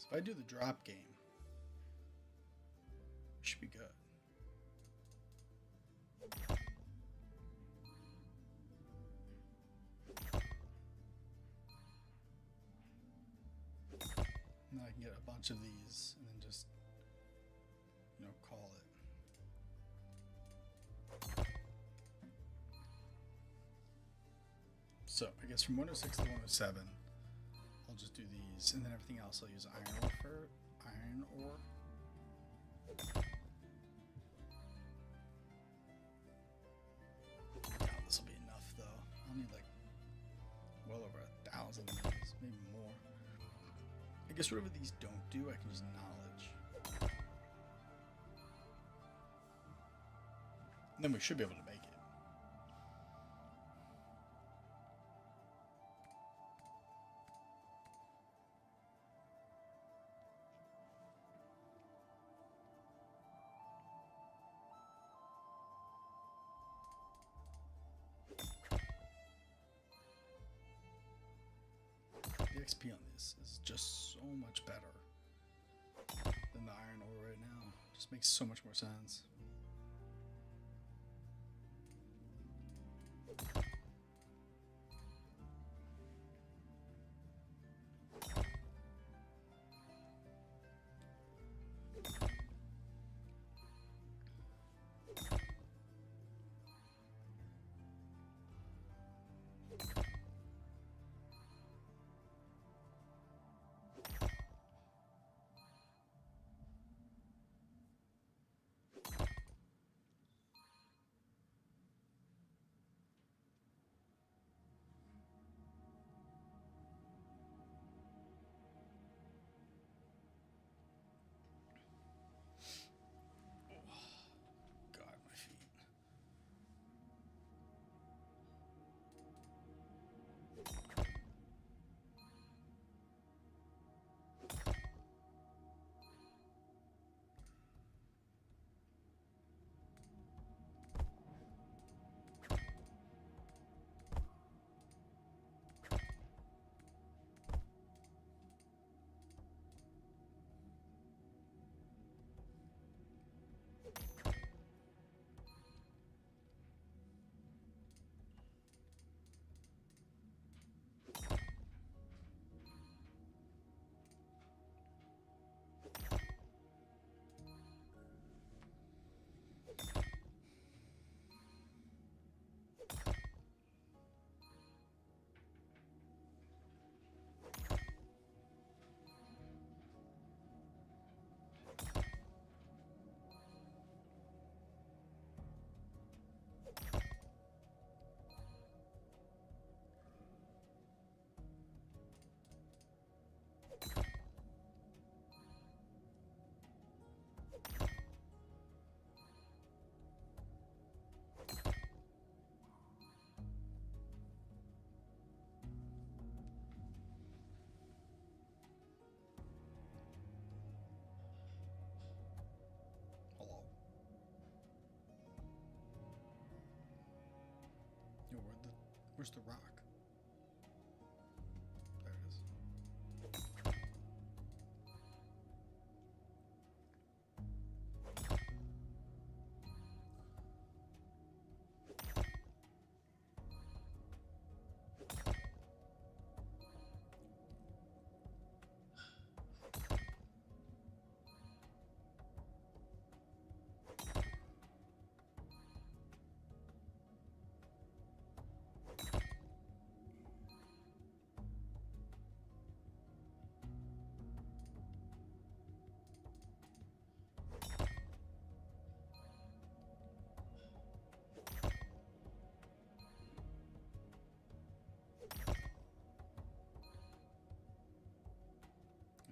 If I do the drop game, we should be good. And then I can get a bunch of these and then just, you know, call it. So I guess from 106 to 107, I'll just do these, and then everything else I'll use iron ore for iron ore. This will be enough though. I'll need like well over 1,000 of these, maybe more. I guess whatever these don't do, I can use knowledge. And then we should be able to make it. XP on this is just so much better than the iron ore right now. Just makes so much more sense. God, my feet. Hello. Yo, where's the rock? There it is.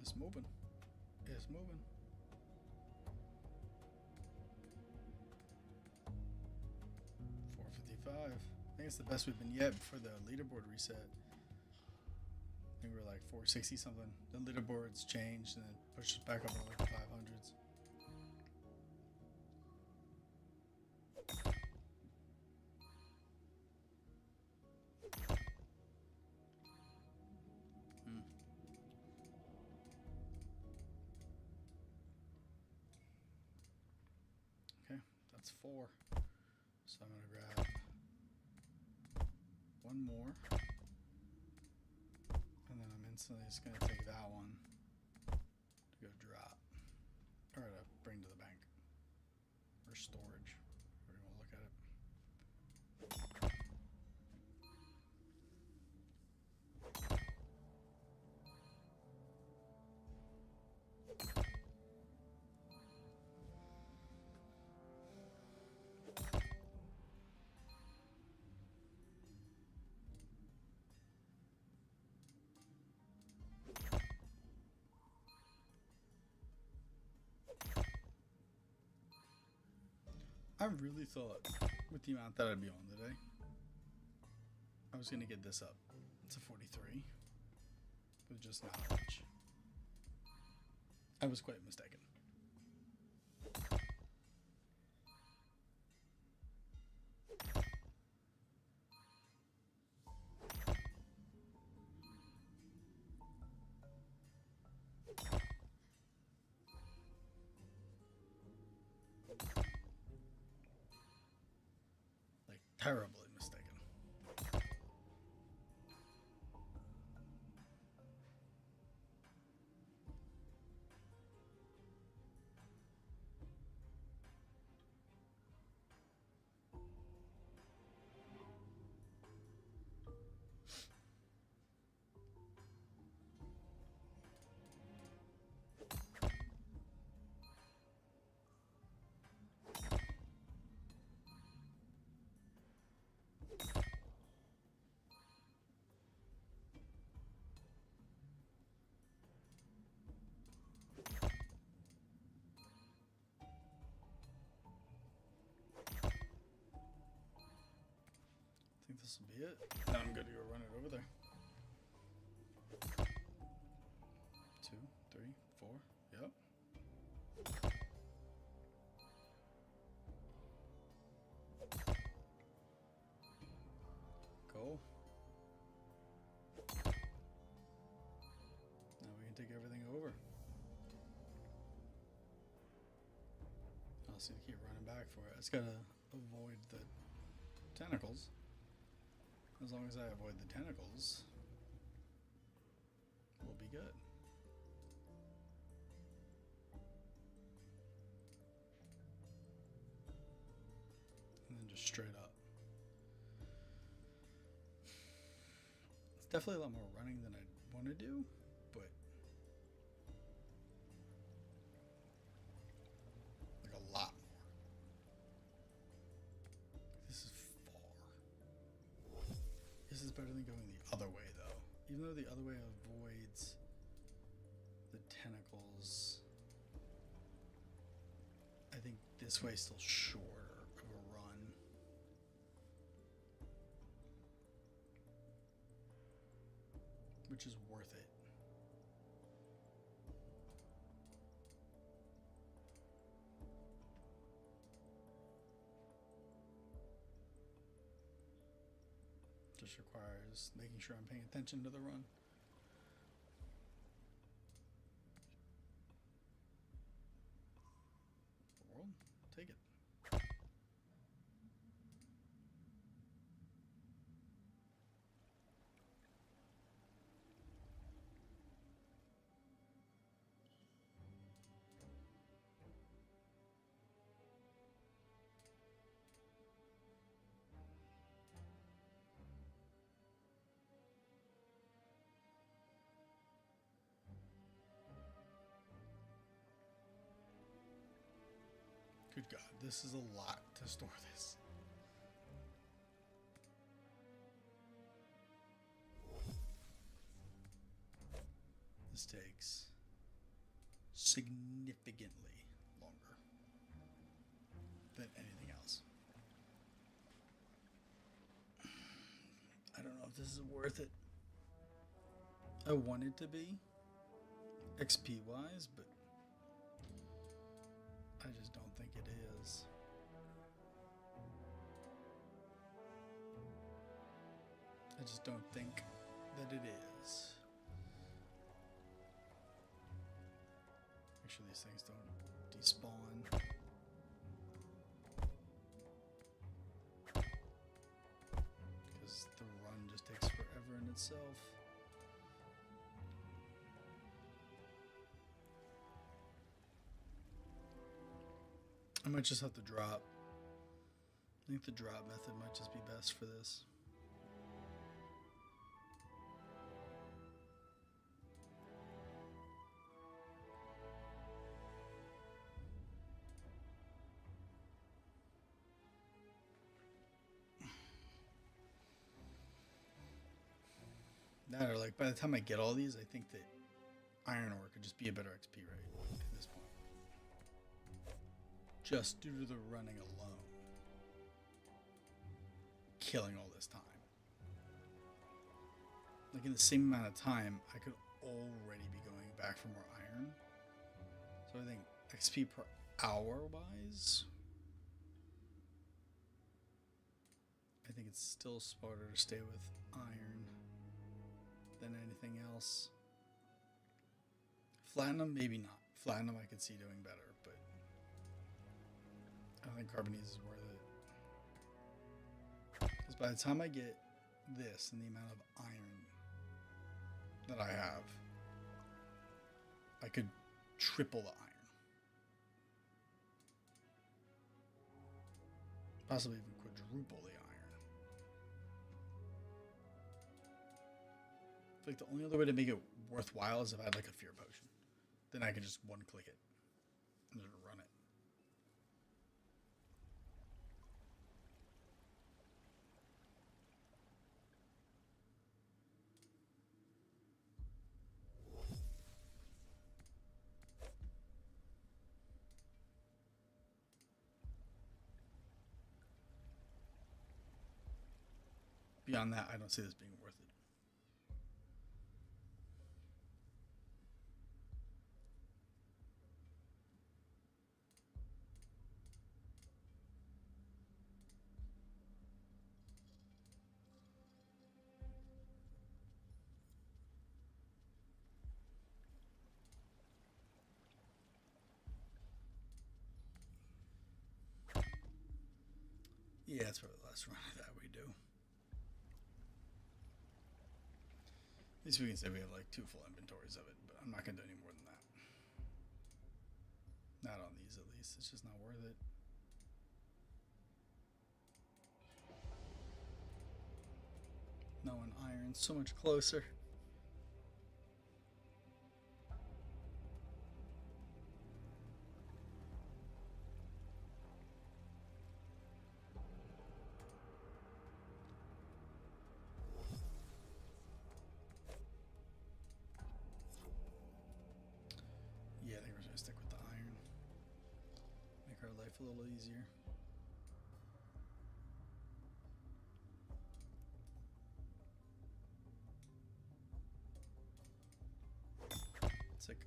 It's moving. It's moving. $455. I think it's the best we've been yet before the leaderboard reset. I think we were like 460 something. The leaderboards changed and then pushed us back up to like the 500s. Okay, that's 4. So I'm gonna grab one more, and then I'm instantly just gonna take that one to go drop, or to bring to the bank, or storage, however you wanna look at it. I really thought, with the amount that I'd be on today, I was gonna get this up to 43 with just knowledge. I was quite mistaken. Terribly mistaken. I think this will be it. Now I'm good to go run it over there. 2, 3, 4. Yep. Go. Now we can take everything over. I'll see to keep running back for it. I just gotta avoid the tentacles. As long as I avoid the tentacles, we'll be good. And then just straight up. It's definitely a lot more running than I want to do, but like a lot more. This is far. This is better than going the other way, though. Even though the other way avoids the tentacles, I think this way is still shorter of a run. Which is worth it. Just requires making sure I'm paying attention to the run. World, take it. Good God, this is a lot to store this. This takes significantly longer than anything else. I don't know if this is worth it. I want it to be XP wise, but I just don't think it is. I just don't think that it is. Make sure these things don't despawn. Because the run just takes forever in itself. I might just have to drop. I think the drop method might just be best for this. That or like by the time I get all these, I think that iron ore could just be a better XP rate at this point. Just due to the running alone. Killing all this time. Like in the same amount of time, I could already be going back for more iron. So I think XP per hour wise, I think it's still smarter to stay with iron than anything else. Platinum, maybe not. Platinum I could see doing better, but I don't think Carbonese is worth it. Because by the time I get this and the amount of iron that I have, I could triple the iron. Possibly even quadruple the iron. I feel like the only other way to make it worthwhile is if I had like a fear potion. Then I can just one click it and just run it. Beyond that, I don't see this being worth it. Yeah, it's probably the last run of that we do. At least we can say we have like 2 full inventories of it, but I'm not going to do any more than that. Not on these, at least. It's just not worth it. No one iron's so much closer. Yeah, I think we're going to stick with the iron. Make our life a little easier. It's like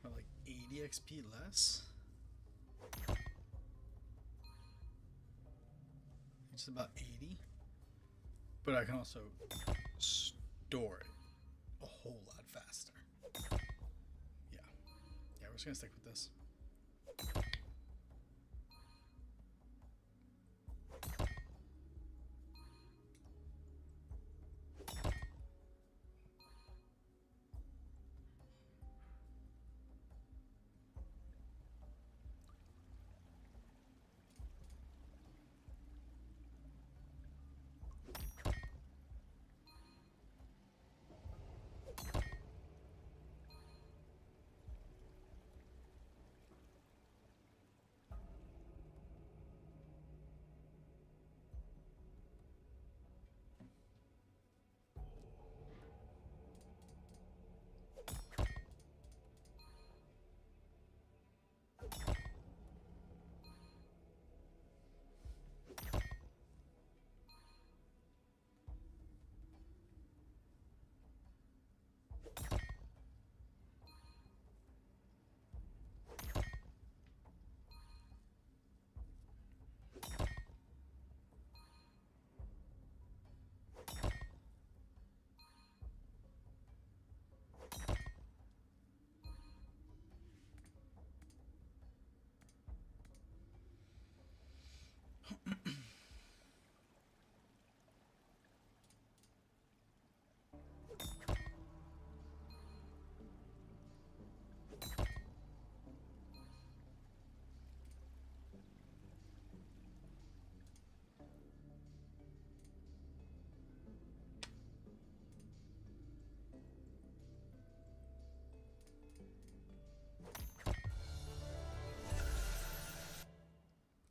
like 80 XP less. It's about 80. But I can also store it a whole lot faster. Yeah. Yeah, we're just gonna stick with this.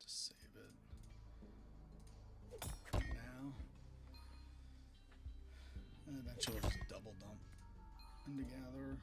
Just save it now. And eventually we'll just double dump into gather.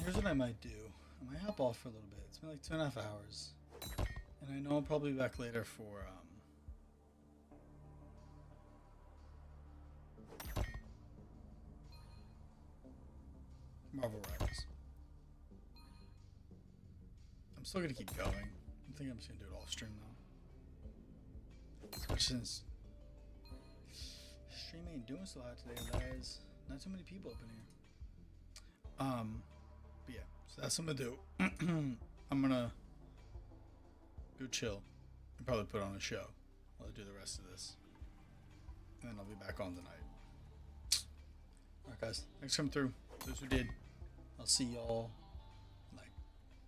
Here's what I might do. I might hop off for a little bit. It's been like 2.5 hours. And I know I'll probably be back later for Marvel Rivals. I'm still gonna keep going. I think I'm just gonna do it off stream though. Especially since stream ain't doing so hot today, guys. Not too many people up in here. But yeah, so that's what I'm gonna do. I'm gonna go chill and probably put on a show while I do the rest of this. And then I'll be back on tonight. Alright guys, thanks for coming through. Those who did, I'll see y'all